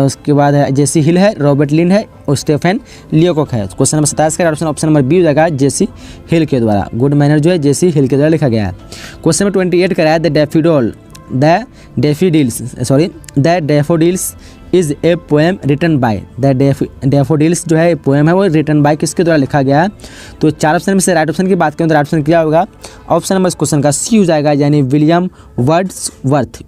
उसके बाद जेसी हिल है, रॉबर्ट लिंड है और स्टीफन लियोकॉक है। क्वेश्चन नंबर 27 का ऑप्शन नंबर बी हो जाएगा, जेसी हिल के द्वारा। गुड मैनर जो है जेसी हिल के द्वारा लिखा गया है। क्वेश्चन नंबर 28 का है the daffodils is a poem written by. The daffodils जो है पोएम है वो रिटन बाय किसके द्वारा लिखा गया है? तो चार ऑप्शन में से राइट ऑप्शन की बात करें तो राइट ऑप्शन क्या होगा? ऑप्शन नंबर इस क्वेश्चन का सी हो जाएगा, यानी विलियम वर्ड्सवर्थ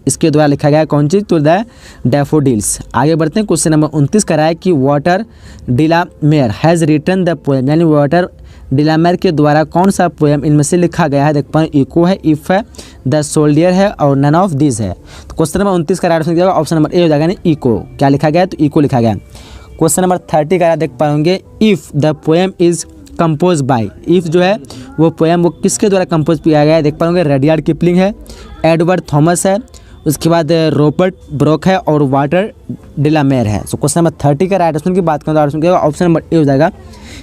इसके द्वारा लिखा गया है। कौन चीज़? तो द डैफोडिल्स। आगे बढ़ते हैं। क्वेश्चन नंबर 29 का है कि Walter de la Mare has written the poem. यानी वाटर डिलामेयर के द्वारा कौन सा पोएम इनमें से लिखा गया है? देख पाए इको है, इफ है, द सोल्डियर है और नन ऑफ दिस है। तो क्वेश्चन नंबर 29 का राइट ऑप्शन क्या होगा? ऑप्शन नंबर ए हो जाएगा, यानी इको। क्या लिखा गया है? तो इको लिखा गया है। क्वेश्चन नंबर 30 का देख पाएंगे if the poem is compose bye. If जो है वो पोएम वो किसके द्वारा कंपोज किया गया है? देख पाएंगे रडियार्ड किपलिंग है, एडवर्ड थॉमस है, उसके बाद रॉबर्ट ब्रोक है और वाटर डिलामेयर है। सो क्वेश्चन नंबर 30 का राइट ऑप्शन की बात करें तो ऑप्शन क्या होगा? ऑप्शन नंबर ए हो जाएगा,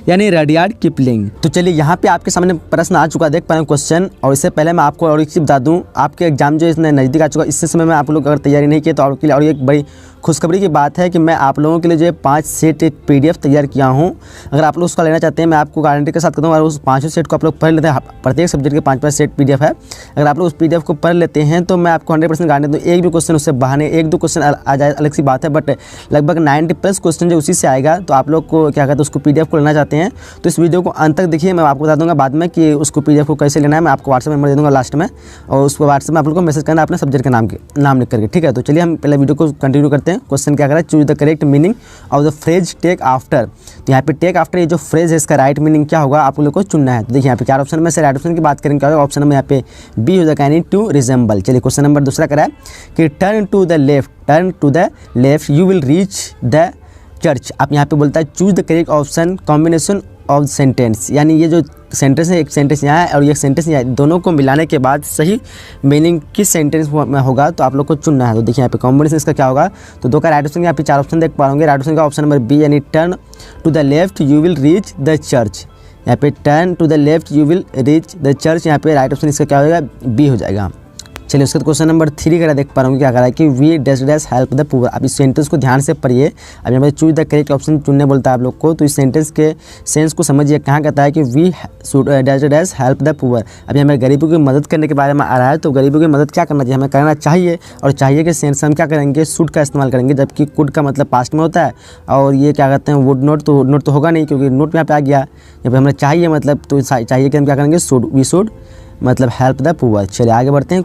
यानी रडियार्ड किपलिंग। तो चलिए यहाँ पे आपके सामने प्रश्न आ चुका, देख पाएंगे क्वेश्चन। और इससे पहले मैं आपको और एक चीज़ बता दूँ, आपके एग्जाम जो इसने नज़दीक आ चुका, इससे समय में आप लोग अगर तैयारी नहीं किए तो आपके लिए और एक बड़ी खुशखबरी की बात है कि मैं आप लोगों के लिए जो 5 सेट एक PDF तैयार किया हूँ। अगर आप लोग उसका लेना चाहते हैं, मैं आपको गारंटी के साथ कहता हूँ, अगर उस 5 सेट को आप लोग पढ़ लेते हैं, प्रत्येक सब्जेक्ट के 5-5 सेट PDF है, अगर आप लोग उस PDF को पढ़ लेते हैं तो मैं आपको 100% गारंटी दूँ, एक भी क्वेश्चन उससे बहाने 1-2 क्वेश्चन आ जाए अलग सी बात है, बट लगभग 90+ क्वेश्चन जो उसी से आएगा। तो आप लोग को क्या कहते हैं, उसको PDF को लेना चाहते हैं तो इस वीडियो को अंत तक देखिए। मैं आपको बता दूंगा बाद में कि उसको PDF को कैसे लेना है। मैं आपको व्हाट्सएप नंबर दे दूंगा लास्ट में, और उसको व्हाट्सएप में आप लोग को मैसेज करना अपने सब्जेक्ट के नाम लिख करके, ठीक है। तो चलिए हम पहले वीडियो को कंटिन्यू करते हैं। हैं क्वेश्चन क्या कर रहा है, choose the correct meaning of the phrase take after. तो यहाँ पे टेक आफ्टर ये जो फ्रेज है इसका राइट मीनिंग क्या होगा आप लोग को चुनना है। तो देखिए यहाँ पे 4 ऑप्शन में से राइट ऑप्शन की बात करेंगे क्या होगा, ऑप्शन नंबर यहाँ पे बी हो जाएगा यानी टू रिजेंबल। चलिए क्वेश्चन नंबर दूसरा करा है कि turn to the left you will reach the church. आप यहाँ पे बोलता है choose the correct option combination of sentence, यानी ये जो सेंटेंस है एक सेंटेंस यहाँ है और एक सेंटेंस यहाँ है, दोनों को मिलाने के बाद सही मीनिंग किस सेंटेंस में होगा तो आप लोग को चुनना है। तो देखिए यहाँ पे कॉम्बिनेशन इसका क्या होगा, तो दो का राइट ऑप्शन यहाँ पे 4 ऑप्शन देख पाओगे। राइट ऑप्शन का ऑप्शन नंबर बी यानी turn to the left you will reach the church. यहाँ पे turn to the left you will reach the church, यहाँ पे राइट ऑप्शन इसका क्या हो जाएगा, बी हो जाएगा। चलिए उसके बाद क्वेश्चन नंबर 3 का देख पा रहा हूँ क्या कह रहा है कि we dash dash help the poor. अब इस सेंटेंस को ध्यान से पढ़िए। अब यहाँ पे चूज द करेक्ट ऑप्शन चुनने बोलता है आप लोग को, तो इस सेंटेंस के सेंस को समझिए। कहाँ कहता है कि we dash dash help the poor. अब यहाँ पे गरीबों की मदद करने के बारे में आ रहा है, तो गरीबों की मदद क्या करना चाहिए, हमें करना चाहिए। और चाहिए के सेंस हम क्या करेंगे, शुड का इस्तेमाल करेंगे, जबकि कुड का मतलब पास्ट में होता है और ये क्या कहते हैं वुड नॉट, तो वुड नॉट तो होगा नहीं क्योंकि नोट यहाँ पे आ गया। यहाँ पे हमें चाहिए मतलब तो चाहिए कि हम क्या करेंगे, शुड, वी शुड मतलब हेल्प द पुअर। चलिए आगे बढ़ते हैं।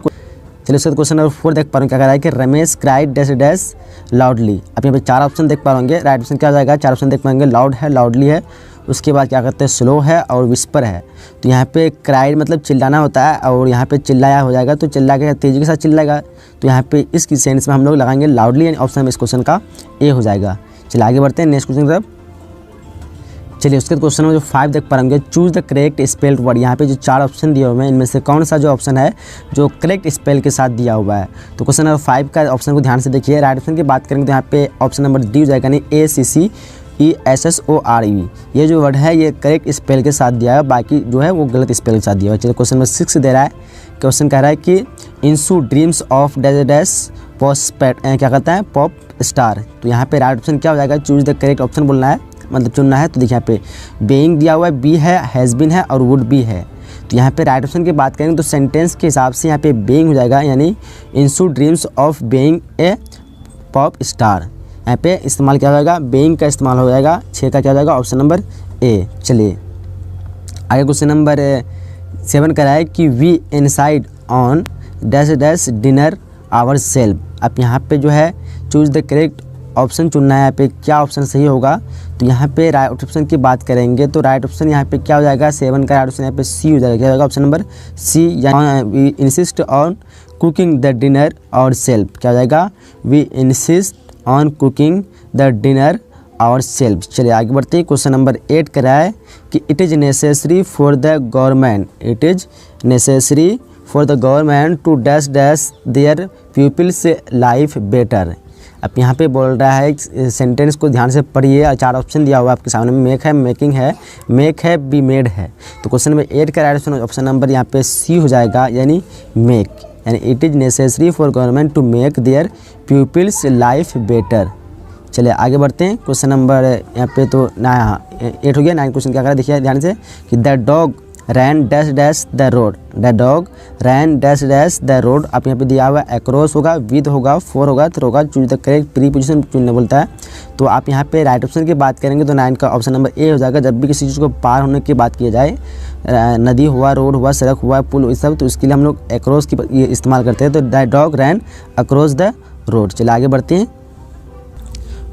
चलिए उसके क्वेश्चन नंबर 4 देख पा रहे हैं क्या कह रहा है कि Ramesh cried dash dash loudly. अब यहाँ पे 4 ऑप्शन देख पा होंगे। राइट ऑप्शन क्या हो जाएगा, 4 ऑप्शन देख पाएंगे, लाउड है, लाउडली है, उसके बाद क्या कहते हैं स्लो है और विस्पर है। तो यहाँ पे क्राइड मतलब चिल्लाना होता है और यहाँ पे चिल्लाया हो जाएगा, तो चिल्ला के तेज़ी के साथ चिल्लाएगा। तो यहाँ पे इस सेंस में हम लोग लगाएंगे लाउडली, यानी ऑप्शन में इस क्वेश्चन का ए हो जाएगा। चलिए आगे बढ़ते हैं नेक्स्ट क्वेश्चन की तरफ। चलिए उसके क्वेश्चन में जो 5 देख पाएंगे, choose the correct spelled word. यहाँ पे जो 4 ऑप्शन दिए हुए हैं इनमें से कौन सा जो ऑप्शन है जो करेक्ट स्पेल के साथ दिया हुआ है। तो क्वेश्चन नंबर 5 का ऑप्शन को ध्यान से देखिए। राइट ऑप्शन की बात करेंगे तो यहाँ पे ऑप्शन नंबर डी हो जाएगा, यानी ACCESSORE। ये जो वर्ड है ये करेक्ट स्पेल के साथ दिया है, बाकी जो है वो गलत स्पेल के साथ दिया हुआ है। चलिए क्वेश्चन नंबर 6 दे रहा है, क्वेश्चन कह रहा है कि इंसू ड्रीम्स ऑफ डैश डैश क्या कहता है पॉप स्टार। तो यहाँ पे राइट ऑप्शन क्या हो जाएगा, चूज द करेक्ट ऑप्शन बोलना है, मतलब चुनना है। तो देखिए यहाँ पे बेइंग दिया हुआ है, बी है, हैज़ बीन है और वुड बी है। तो यहाँ पे राइट ऑप्शन की बात करेंगे तो सेंटेंस के हिसाब से यहाँ पे बेइंग हो जाएगा, यानी Insu dreams of being a pop star. यहाँ पे इस्तेमाल क्या हो जाएगा, बेइंग का इस्तेमाल हो जाएगा। 6 का क्या हो जाएगा, ऑप्शन नंबर ए। चलिए आगे क्वेश्चन नंबर 7 का है कि we inside on dash dash dinner our self. अब यहाँ पे जो है चूज द करेक्ट ऑप्शन चुनना है। यहाँ पे क्या ऑप्शन सही होगा, तो यहाँ पे राइट ऑप्शन की बात करेंगे तो राइट ऑप्शन यहाँ पे क्या हो जाएगा, 7 का राइट ऑप्शन यहाँ पे सी हो जाएगा। क्या होगा option number C, we insist on cooking the dinner our self. क्या हो जाएगा, we insist on cooking the dinner our self. चलिए आगे बढ़ते हैं। क्वेश्चन नंबर 8 का है कि it is necessary for the government, it is necessary for the government to dash dash their people's life better. अब यहाँ पे बोल रहा है सेंटेंस को ध्यान से पढ़िए। 4 ऑप्शन दिया हुआ है आपके सामने, मेक है, मेकिंग है, मेक है, बी मेड है। तो क्वेश्चन नंबर 8 का राइट ऑप्शन नंबर यहाँ पे सी हो जाएगा, यानी मेक, यानी it is necessary for government to make their people's life better. चलिए आगे बढ़ते हैं। क्वेश्चन नंबर यहाँ पे तो 8 हो गया। 9 क्वेश्चन क्या कर रहा है देखिए ध्यान से कि the dog ran dash dash the road, the dog ran dash dash the road. आप यहाँ पे दिया हुआ अक्रॉस होगा, विद होगा, फॉर होगा, थ्रू होगा, चूज द करेक्ट प्रीपोजिशन चुनने बोलता है। तो आप यहाँ पे राइट ऑप्शन की बात करेंगे तो 9 का ऑप्शन नंबर ए हो जाएगा। जब भी किसी चीज़ को पार होने की बात की जाए, नदी हुआ, रोड हुआ, सड़क हुआ, पुल, ये सब, तो इसके लिए हम लोग अक्रॉस की ये इस्तेमाल करते हैं। तो the dog ran across the road. चलिए आगे बढ़ते हैं।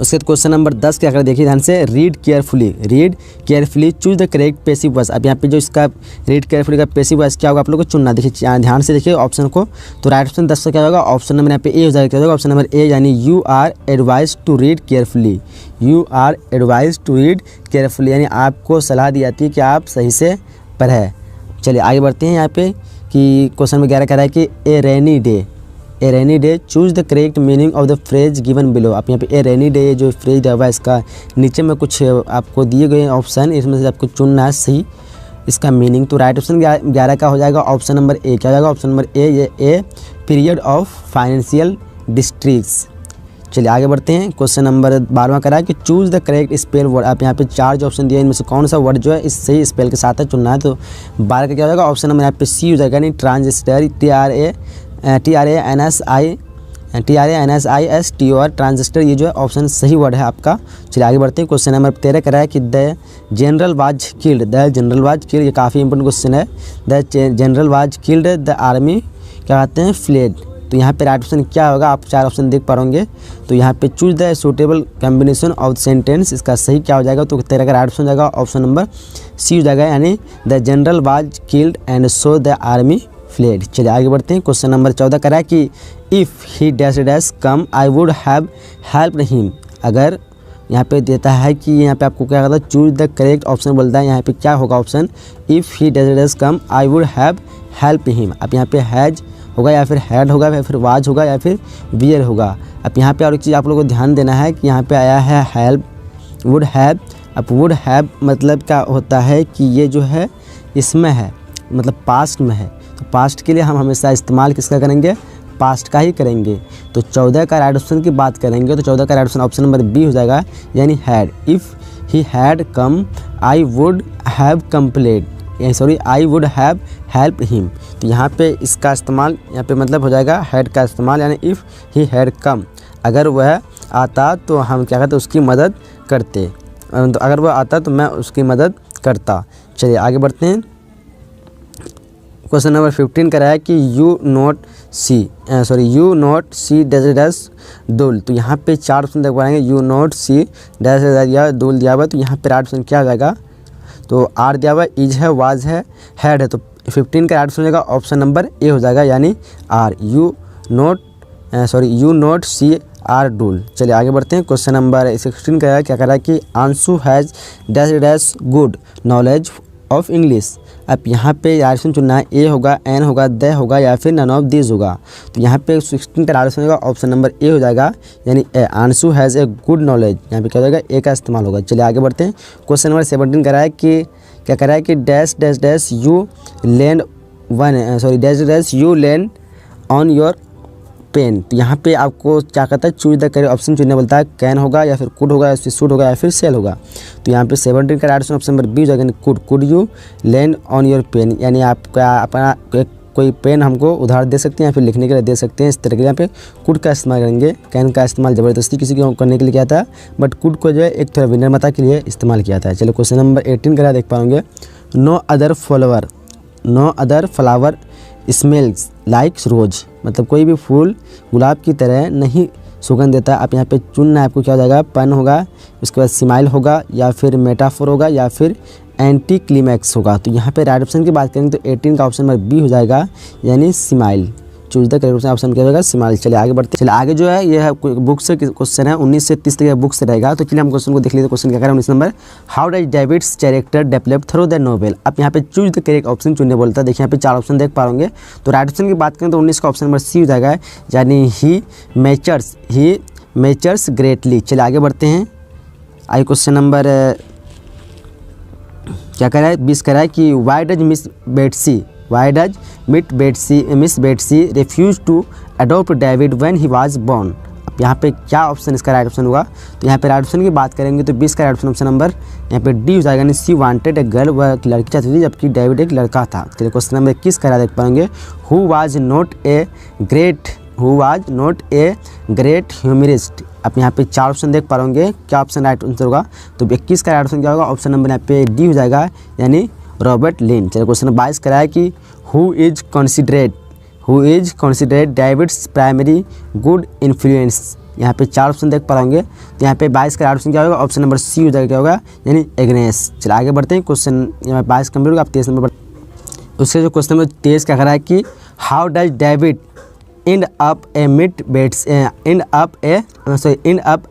उसके बाद क्वेश्चन नंबर 10 क्या कर देखिए ध्यान से, read carefully choose the correct passive voice. अब यहाँ पे जो इसका रीड केयरफुली का पैसिव वॉइस क्या होगा आप लोग को चुनना। देखिए ध्यान से देखिए ऑप्शन को। तो राइट ऑप्शन 10 का क्या होगा, ऑप्शन नंबर यहाँ पे ए हो जाएगा। क्या होगा ऑप्शन नंबर ए, यानी you are advise to read carefully, you are advise to read carefully, यानी आपको सलाह दी जाती है कि आप सही से पढ़ें। चलिए आगे बढ़ते हैं यहाँ पे कि क्वेश्चन में 11 कह रहा है कि a rainy day choose the correct meaning of the phrase given below. आप यहाँ पे ए रेनी डे जो फ्रेज दिया हुआ है इसका नीचे में कुछ आपको दिए गए ऑप्शन, इसमें से आपको चुनना है सही इसका मीनिंग। तो राइट ऑप्शन 11 का हो जाएगा ऑप्शन नंबर ए। क्या हो जाएगा ऑप्शन नंबर ए, ये a period of financial districts. चलिए आगे बढ़ते हैं। क्वेश्चन नंबर 12 करा है कि choose the correct spell word. आप यहाँ पे 4 जो ऑप्शन दिए इनमें से कौन सा वर्ड जो है इस सही स्पेल के साथ है चुनना है। तो 12 का क्या हो जाएगा ऑप्शन नंबर यहाँ पे सी हो जाएगा, यानी ट्रांजिस्टर, TRANSISTOR ट्रांजिस्टर, ये जो है ऑप्शन सही वर्ड है आपका। चलिए आगे बढ़ते हैं। क्वेश्चन नंबर 13 करा है कि द जनरल वाज किल्ड, ये काफ़ी इंपॉर्टेंट क्वेश्चन है। The general was killed, the army क्या कहते हैं फ्लेड, तो यहाँ पे राइट ऑप्शन क्या होगा, आप 4 ऑप्शन देख पाओगे। तो यहाँ पे choose the suitable combination of sentence, इसका सही क्या हो जाएगा, तो तेरा का राइट ऑप्शन हो जाएगा ऑप्शन नंबर सी हो जाएगा, यानी the general was killed and so the army fled. चलिए आगे बढ़ते हैं। क्वेश्चन नंबर 14 करा है कि if he dash dash come I would have help him. अगर यहाँ पे देता है कि यहाँ पे आपको क्या करता है, चूज द करेक्ट ऑप्शन बोलता है, यहाँ पे क्या होगा option, if he dash dash come I would have help him. अब यहाँ पे हैज होगा या फिर हैड होगा या फिर वाज होगा या फिर वियर होगा। अब यहाँ पे और एक चीज़ आप लोगों को ध्यान देना है कि यहाँ पे आया है हेल्प, वुड हैव। अब वुड हैव मतलब क्या होता है कि ये जो है इसमें है, मतलब पास्ट में है, तो पास्ट के लिए हम हमेशा इस्तेमाल किसका करेंगे, पास्ट का ही करेंगे। तो 14 का राइट ऑप्शन की बात करेंगे तो 14 का right option option number B हो जाएगा, यानी had. If he had come I would have complained, I would have help him. तो यहाँ पे इसका इस्तेमाल यहाँ पे मतलब हो जाएगा हैड का इस्तेमाल, यानी इफ़ ही हैड कम, अगर वह आता तो हम क्या कहते उसकी मदद करते, तो अगर वह आता तो मैं उसकी मदद करता। चलिए आगे बढ़ते हैं। क्वेश्चन नंबर 15 करा है कि यू नॉट सी डैश दुल। तो यहाँ पे 4 ऑप्शन देख पाएंगे, यू नॉट सी डैश या दुल दिया हुआ है। तो यहाँ पे राइट ऑप्शन क्या हो जाएगा, तो आर दिया हुआ है, इज है, वाज है, हैड है। तो 15 का राइट ऑप्शन हो जाएगा ऑप्शन नंबर ए हो जाएगा, यानी are. You not see are dull. चलिए आगे बढ़ते हैं। क्वेश्चन नंबर 16 का क्या कह रहा है कि आंसू has dash dash good knowledge of English. अब यहाँ पे राइट ऑप्शन चुनना है, ए होगा, एन होगा, द होगा या फिर नन ऑफ दिस होगा। तो यहाँ पे 16 का राइट ऑप्शन होगा ऑप्शन नंबर ए हो जाएगा, यानी आंसू हैज़ ए गुड नॉलेज। यहाँ पे क्या हो जाएगा, ए का इस्तेमाल होगा। चलिए आगे बढ़ते हैं। क्वेश्चन नंबर 17 कह रहा है कि क्या कह रहा है कि dash dash dash you lend dash dash you lend on your pen. तो यहाँ पे आपको क्या कहता है, चूज द करेक्ट ऑप्शन चुनने बोलता है, कैन होगा या फिर कुड होगा या फिर शुड होगा या फिर सेल होगा। तो यहाँ पे 17 का राइट ऑप्शन नंबर बी हो जाएगा, could you lend on your pen, यानी आप अपना कोई पेन हमको उधार दे सकते हैं या फिर लिखने के लिए दे सकते हैं। इस तरह के यहाँ पे कुड का इस्तेमाल करेंगे। कैन का इस्तेमाल ज़बरदस्ती किसी को करने के लिए किया था, बट कुड को जो है एक थोड़ा विनम्रता के लिए इस्तेमाल किया था। चलो क्वेश्चन नंबर 18 का देख पाओगे, no other flower smells like rose. मतलब कोई भी फूल गुलाब की तरह नहीं सुगंध देता। आप यहाँ पे चुनना है आपको, क्या हो जाएगा, पन होगा, उसके बाद स्माइल होगा या फिर मेटाफोर होगा या फिर एंटी क्लीमैक्स होगा। तो यहाँ पे राइट ऑप्शन की बात करेंगे तो 18 का ऑप्शन नंबर बी हो जाएगा, यानी smile. Choose the correct option क्या होगा, स्माइल। चलिए आगे बढ़ते, चलिए आगे जो है यह बुक से क्वेश्चन है 19 से 30 तक बुक से रहेगा। तो चलिए हम क्वेश्चन को देख लीजिए। क्वेश्चन क्या करें 19 number, how does David's character develop through the novel. अब यहाँ पे चूज द करेक्ट ऑप्शन चुनने बोलता है। देखिए यहाँ पे 4 ऑप्शन देख पाओगे। तो राइट ऑप्शन की बात करें तो 19 का ऑप्शन नंबर सी हो जाएगा, यानी ही मैचर्स ग्रेटली। चलिए आगे बढ़ते हैं। आई क्वेश्चन नंबर क्या कह रहा है, 20 कह रहा है कि why does Miss Betsey refuse to adopt David when he was born. अब यहाँ पे क्या ऑप्शन इसका राइट ऑप्शन होगा, तो यहाँ पे राइट ऑप्शन की बात करेंगे तो 20 का राइट ऑप्शन नंबर यहाँ पे डी हो जाएगा, यानी सी वांटेड ए गर्ल, वह एक लड़की चाहती थी जबकि डेविड एक लड़का था। चलिए क्वेश्चन नंबर 21 का देख पाएंगे, who was not a great humourist. अब यहाँ पे 4 ऑप्शन देख पाओगे, क्या ऑप्शन राइट आंसर होगा, तो 21 का राइट ऑप्शन क्या होगा, ऑप्शन नंबर यहाँ पे डी हो जाएगा, यानी रॉबर्ट लिन। चलिए क्वेश्चन 22 कराया कि who is considered David's primary good influence. यहाँ पे 4 ऑप्शन देख पाएंगे। तो यहाँ पे 22 का राइट ऑप्शन क्या होगा, ऑप्शन नंबर सी हो जाएगा, क्या होगा, यानी एग्नेस। चलिए आगे बढ़ते हैं। क्वेश्चन यहाँ 22 कंप्लीट होगा, आप 23 नंबर उससे जो क्वेश्चन नंबर 23 क्या करा है कि how does David end up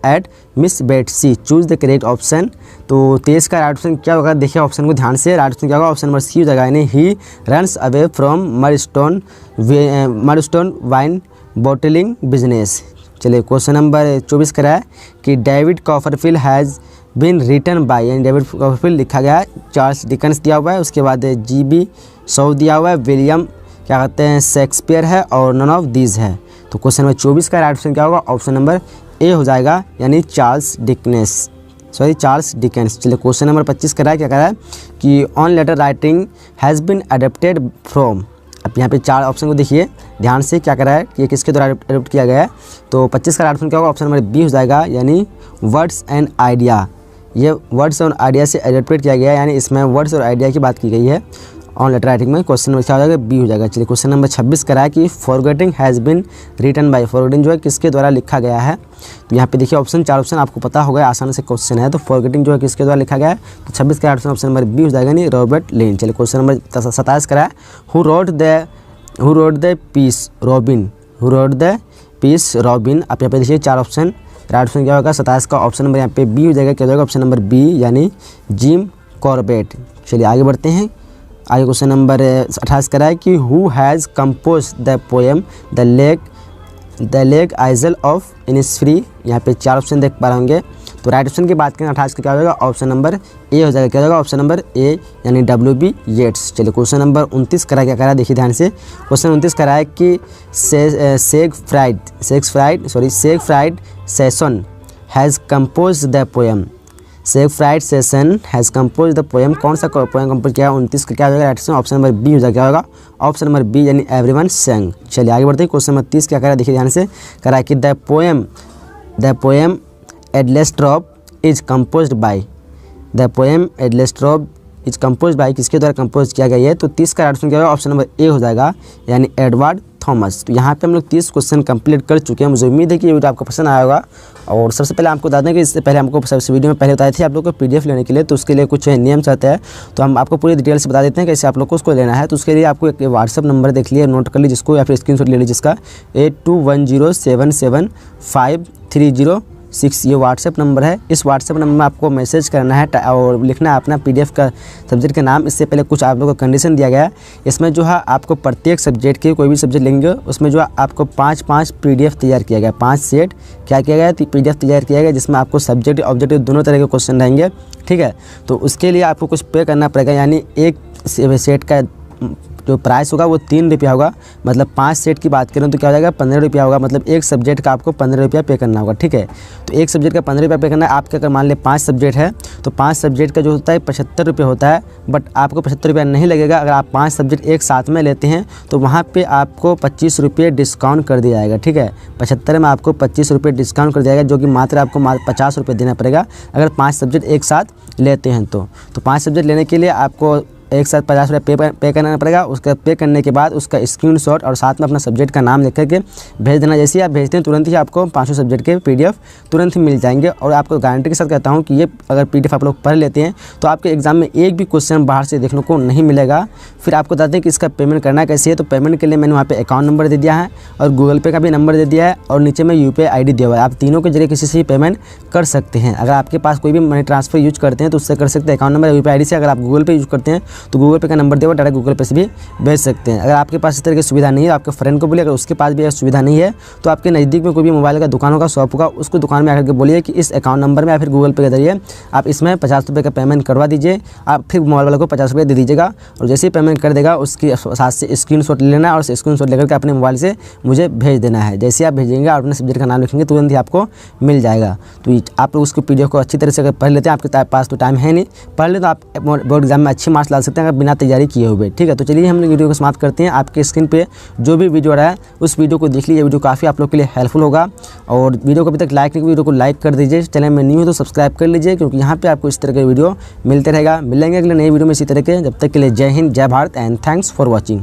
at miss Betsy, choose the correct option. तो 23 का राइट ऑप्शन क्या होगा, देखिए ऑप्शन को ध्यान से, राइट ऑप्शन क्या होगा, ऑप्शन नंबर सी हो जाएगा, यानी he runs away from Murdstone wine bottling business. चलिए क्वेश्चन नंबर 24 करा है कि David Copperfield has been written by, यानी डेविड कॉपरफील्ड लिखा गया है, चार्ल्स डिकन्स दिया हुआ है, उसके बाद GB शॉ दिया हुआ है, विलियम क्या कहते हैं शेक्सपियर है, और नन ऑफ दीज है। तो क्वेश्चन नंबर 24 का राइट ऑप्शन क्या होगा, ऑप्शन नंबर ए हो जाएगा, यानी चार्ल्स डिकेंस। चलिए क्वेश्चन नंबर 25 करा है, क्या करा है कि on letter writing has been adapted from. अब यहाँ पे 4 ऑप्शन को देखिए ध्यान से, क्या करा है कि ये किसके द्वारा अडेप्ट किया गया है। तो 25 का राइट ऑप्शन क्या होगा, ऑप्शन नंबर बी हो जाएगा, यानी वर्ड्स एंड आइडिया। ये वर्ड्स और आइडिया से अडेप्टेड किया गया है, यानी इसमें वर्ड्स और आइडिया की बात की गई है। ऑन लेटर राइटिंग में क्वेश्चन नंबर क्या हो जाएगा, बी हो जाएगा। चलिए क्वेश्चन नंबर 26 करा है कि forgetting has been written by, forgetting जो है किसके द्वारा लिखा गया है। तो यहाँ पे देखिए ऑप्शन 4 ऑप्शन आपको पता होगा, आसान से क्वेश्चन है। तो फॉरगेटिंग जो है किसके द्वारा लिखा गया है, तो 26 का ऑप्शन नंबर बी हो जाएगा, नहीं रॉबर्ट लिन। चलिए क्वेश्चन नंबर 27 करा है who wrote the piece Robin, who wrote the piece Robin. आप यहाँ पे देखिए 4 ऑप्शन, राइट ऑप्शन क्या होगा 27 का ऑप्शन नंबर यहाँ पे बी हो जाएगा, क्या हो जाएगा ऑप्शन नंबर बी यानी जिम कॉर्बेट। चलिए आगे बढ़ते हैं। आगे क्वेश्चन नंबर 28 करा है कि who has compose the poem the lake Aizawl of Innisfree. यहाँ पे 4 ऑप्शन देख पा रहे होंगे। तो राइट ऑप्शन की बात करें 28 का क्या हो जाएगा, ऑप्शन नंबर ए हो जाएगा, क्या हो जाएगा ऑप्शन नंबर ए यानी W.B. येट्स। चलिए क्वेश्चन नंबर 29 करा क्या करा है, देखिए ध्यान से। क्वेश्चन 29 करा है कि Siegfried Sassoon has compose the poem, Siegfried Sassoon has compose the poem. कौन सा पोएम कंपोज किया है, 29 का क्या हो जाएगा, राइट ऑप्शन नंबर बी हो जाएगा, क्या होगा ऑप्शन नंबर बी यानी एवरीवन सेंग। चलिए आगे बढ़ते हैं। क्वेश्चन नंबर 30 क्या करा है, देखिए ध्यान से। करा है कि the poem Adlestrop is composed by, the poem Adlestrop is composed by किसके द्वारा कंपोज किया गया है। तो 30 का राइट ऑप्शन क्या होगा, ऑप्शन नंबर ए हो जाएगा यानी एडवर्ड थॉमस। तो यहाँ पे हम लोग 30 क्वेश्चन कंप्लीट कर चुके हैं। मुझे उम्मीद है कि ये वीडियो आपको पसंद आया होगा। और सबसे पहले आपको बता दें कि इससे पहले हमको सबसे वीडियो में पहले बताए थे आप लोग को PDF लेने के लिए, तो उसके लिए कुछ नियम रहते हैं। तो हम आपको पूरी डिटेल से बता देते हैं कैसे आप लोग को उसको लेना है। तो उसके लिए आपको एक व्हाट्सअप नंबर देख लिए, नोट कर लीजिए जिसको, या फिर स्क्रीनशॉट ले लीजिए जिसका 8210775306 ये व्हाट्सएप नंबर है। इस व्हाट्सएप नंबर में आपको मैसेज करना है और लिखना है अपना PDF का सब्जेक्ट का नाम। इससे पहले कुछ आप लोगों को कंडीशन दिया गया है। इसमें जो है आपको प्रत्येक सब्जेक्ट के कोई भी सब्जेक्ट लेंगे उसमें जो है आपको 5 PDF तैयार किया गया है, 5 सेट क्या किया गया है, PDF तैयार किया गया, जिसमें आपको सब्जेक्ट ऑब्जेक्टिव दोनों तरह के क्वेश्चन रहेंगे, ठीक है। तो उसके लिए आपको कुछ पे करना पड़ेगा, यानी एक सेट का जो प्राइस होगा वो 3 रुपया होगा। मतलब 5 सेट की बात करें तो क्या हो जाएगा 15 रुपया होगा। मतलब एक सब्जेक्ट का आपको 15 रुपया पे करना होगा, ठीक है। तो एक सब्जेक्ट का 15 रुपया पे करना है। आपके अगर मान लें 5 सब्जेक्ट है तो 5 सब्जेक्ट का जो होता है 75 रुपये होता है। बट आपको 75 रुपया नहीं लगेगा। अगर आप 5 सब्जेक्ट एक साथ में लेते हैं तो वहाँ पर आपको 25 रुपये डिस्काउंट कर दिया जाएगा, ठीक है। 75 में आपको 25 रुपये डिस्काउंट कर दिया जाएगा, जो कि मात्र आपको 50 रुपये देना पड़ेगा अगर 5 सब्जेक्ट एक साथ लेते हैं तो 5 सब्जेक्ट लेने के लिए आपको एक साथ 50 रुपये पे करना पड़ेगा। उसका पे करने के बाद उसका स्क्रीनशॉट और साथ में अपना सब्जेक्ट का नाम लिख करके भेज देना। जैसे ही आप भेजते हैं तुरंत ही आपको 500 सब्जेक्ट के PDF तुरंत ही मिल जाएंगे। और आपको गारंटी के साथ कहता हूँ कि ये अगर PDF आप लोग पढ़ लेते हैं तो आपके एग्जाम में एक भी क्वेश्चन बाहर से देखने को नहीं मिलेगा। फिर आपको बताते हैं कि इसका पेमेंट करना कैसे है। तो पेमेंट के लिए मैंने वहाँ पर अकाउंट नंबर दे दिया है और गूगल पे का भी नंबर दे दिया है और नीचे में UPI ID दिया हुआ है। आप तीनों के जरिए किसी से भी पेमेंट कर सकते हैं। अगर आपके पास कोई भी मनी ट्रांसफर यूज करते हैं तो उससे कर सकते हैं, अकाउंट नंबर UPI ID से। अगर आप गूगल पे यूज करते हैं तो गूगल पे का नंबर देगा, डायरेक्ट गूगल पे से भी भेज सकते हैं। अगर आपके पास इस तरह की सुविधा नहीं है, आपके फ्रेंड को बोलिए, अगर उसके पास भी यह सुविधा नहीं है तो आपके नज़दीक में कोई भी मोबाइल का दुकान होगा, शॉप होगा, उसको दुकान में आकर के बोलिए कि इस अकाउंट नंबर में या फिर गूगल पे के जरिए आप इसमें 50 रुपये का पेमेंट करवा दीजिए। आप फिर मोबाइल वाले को 50 रुपये दे दीजिएगा और जैसे ही पेमेंट कर देगा उसके साथ से स्क्रीनशॉट ले लेना और स्क्रीनशॉट लेकर के अपने मोबाइल से मुझे भेज देना है। जैसे आप भेजेंगे और अपने सब्जेक्ट का नाम लिखेंगे तुरंत ही आपको मिल जाएगा। तो आप लोग उसको PDF को अच्छी तरह से अगर पढ़ लेते हैं, आपके पास तो टाइम है नहीं, पढ़ ले तो आप बोर्ड एग्जाम में अच्छे मार्क्स ला सकते हैं अगर बिना तैयारी किए हुए, ठीक है। तो चलिए हम लोग वीडियो को समाप्त करते हैं। आपके स्क्रीन पे जो भी वीडियो आ रहा है उस वीडियो को देख लीजिए। वीडियो काफ़ी आप लोग के लिए हेल्पफुल होगा। और वीडियो को अभी तक लाइक नहीं, वीडियो को लाइक कर दीजिए। चैनल में न्यू हो तो सब्सक्राइब कर लीजिए, क्योंकि यहाँ पे आपको इस तरह के वीडियो मिलते रहेगा। मिलेंगे अगले नई वीडियो में इसी तरह के। जब तक के लिए जय हिंद, जय Bharat and thanks for watching.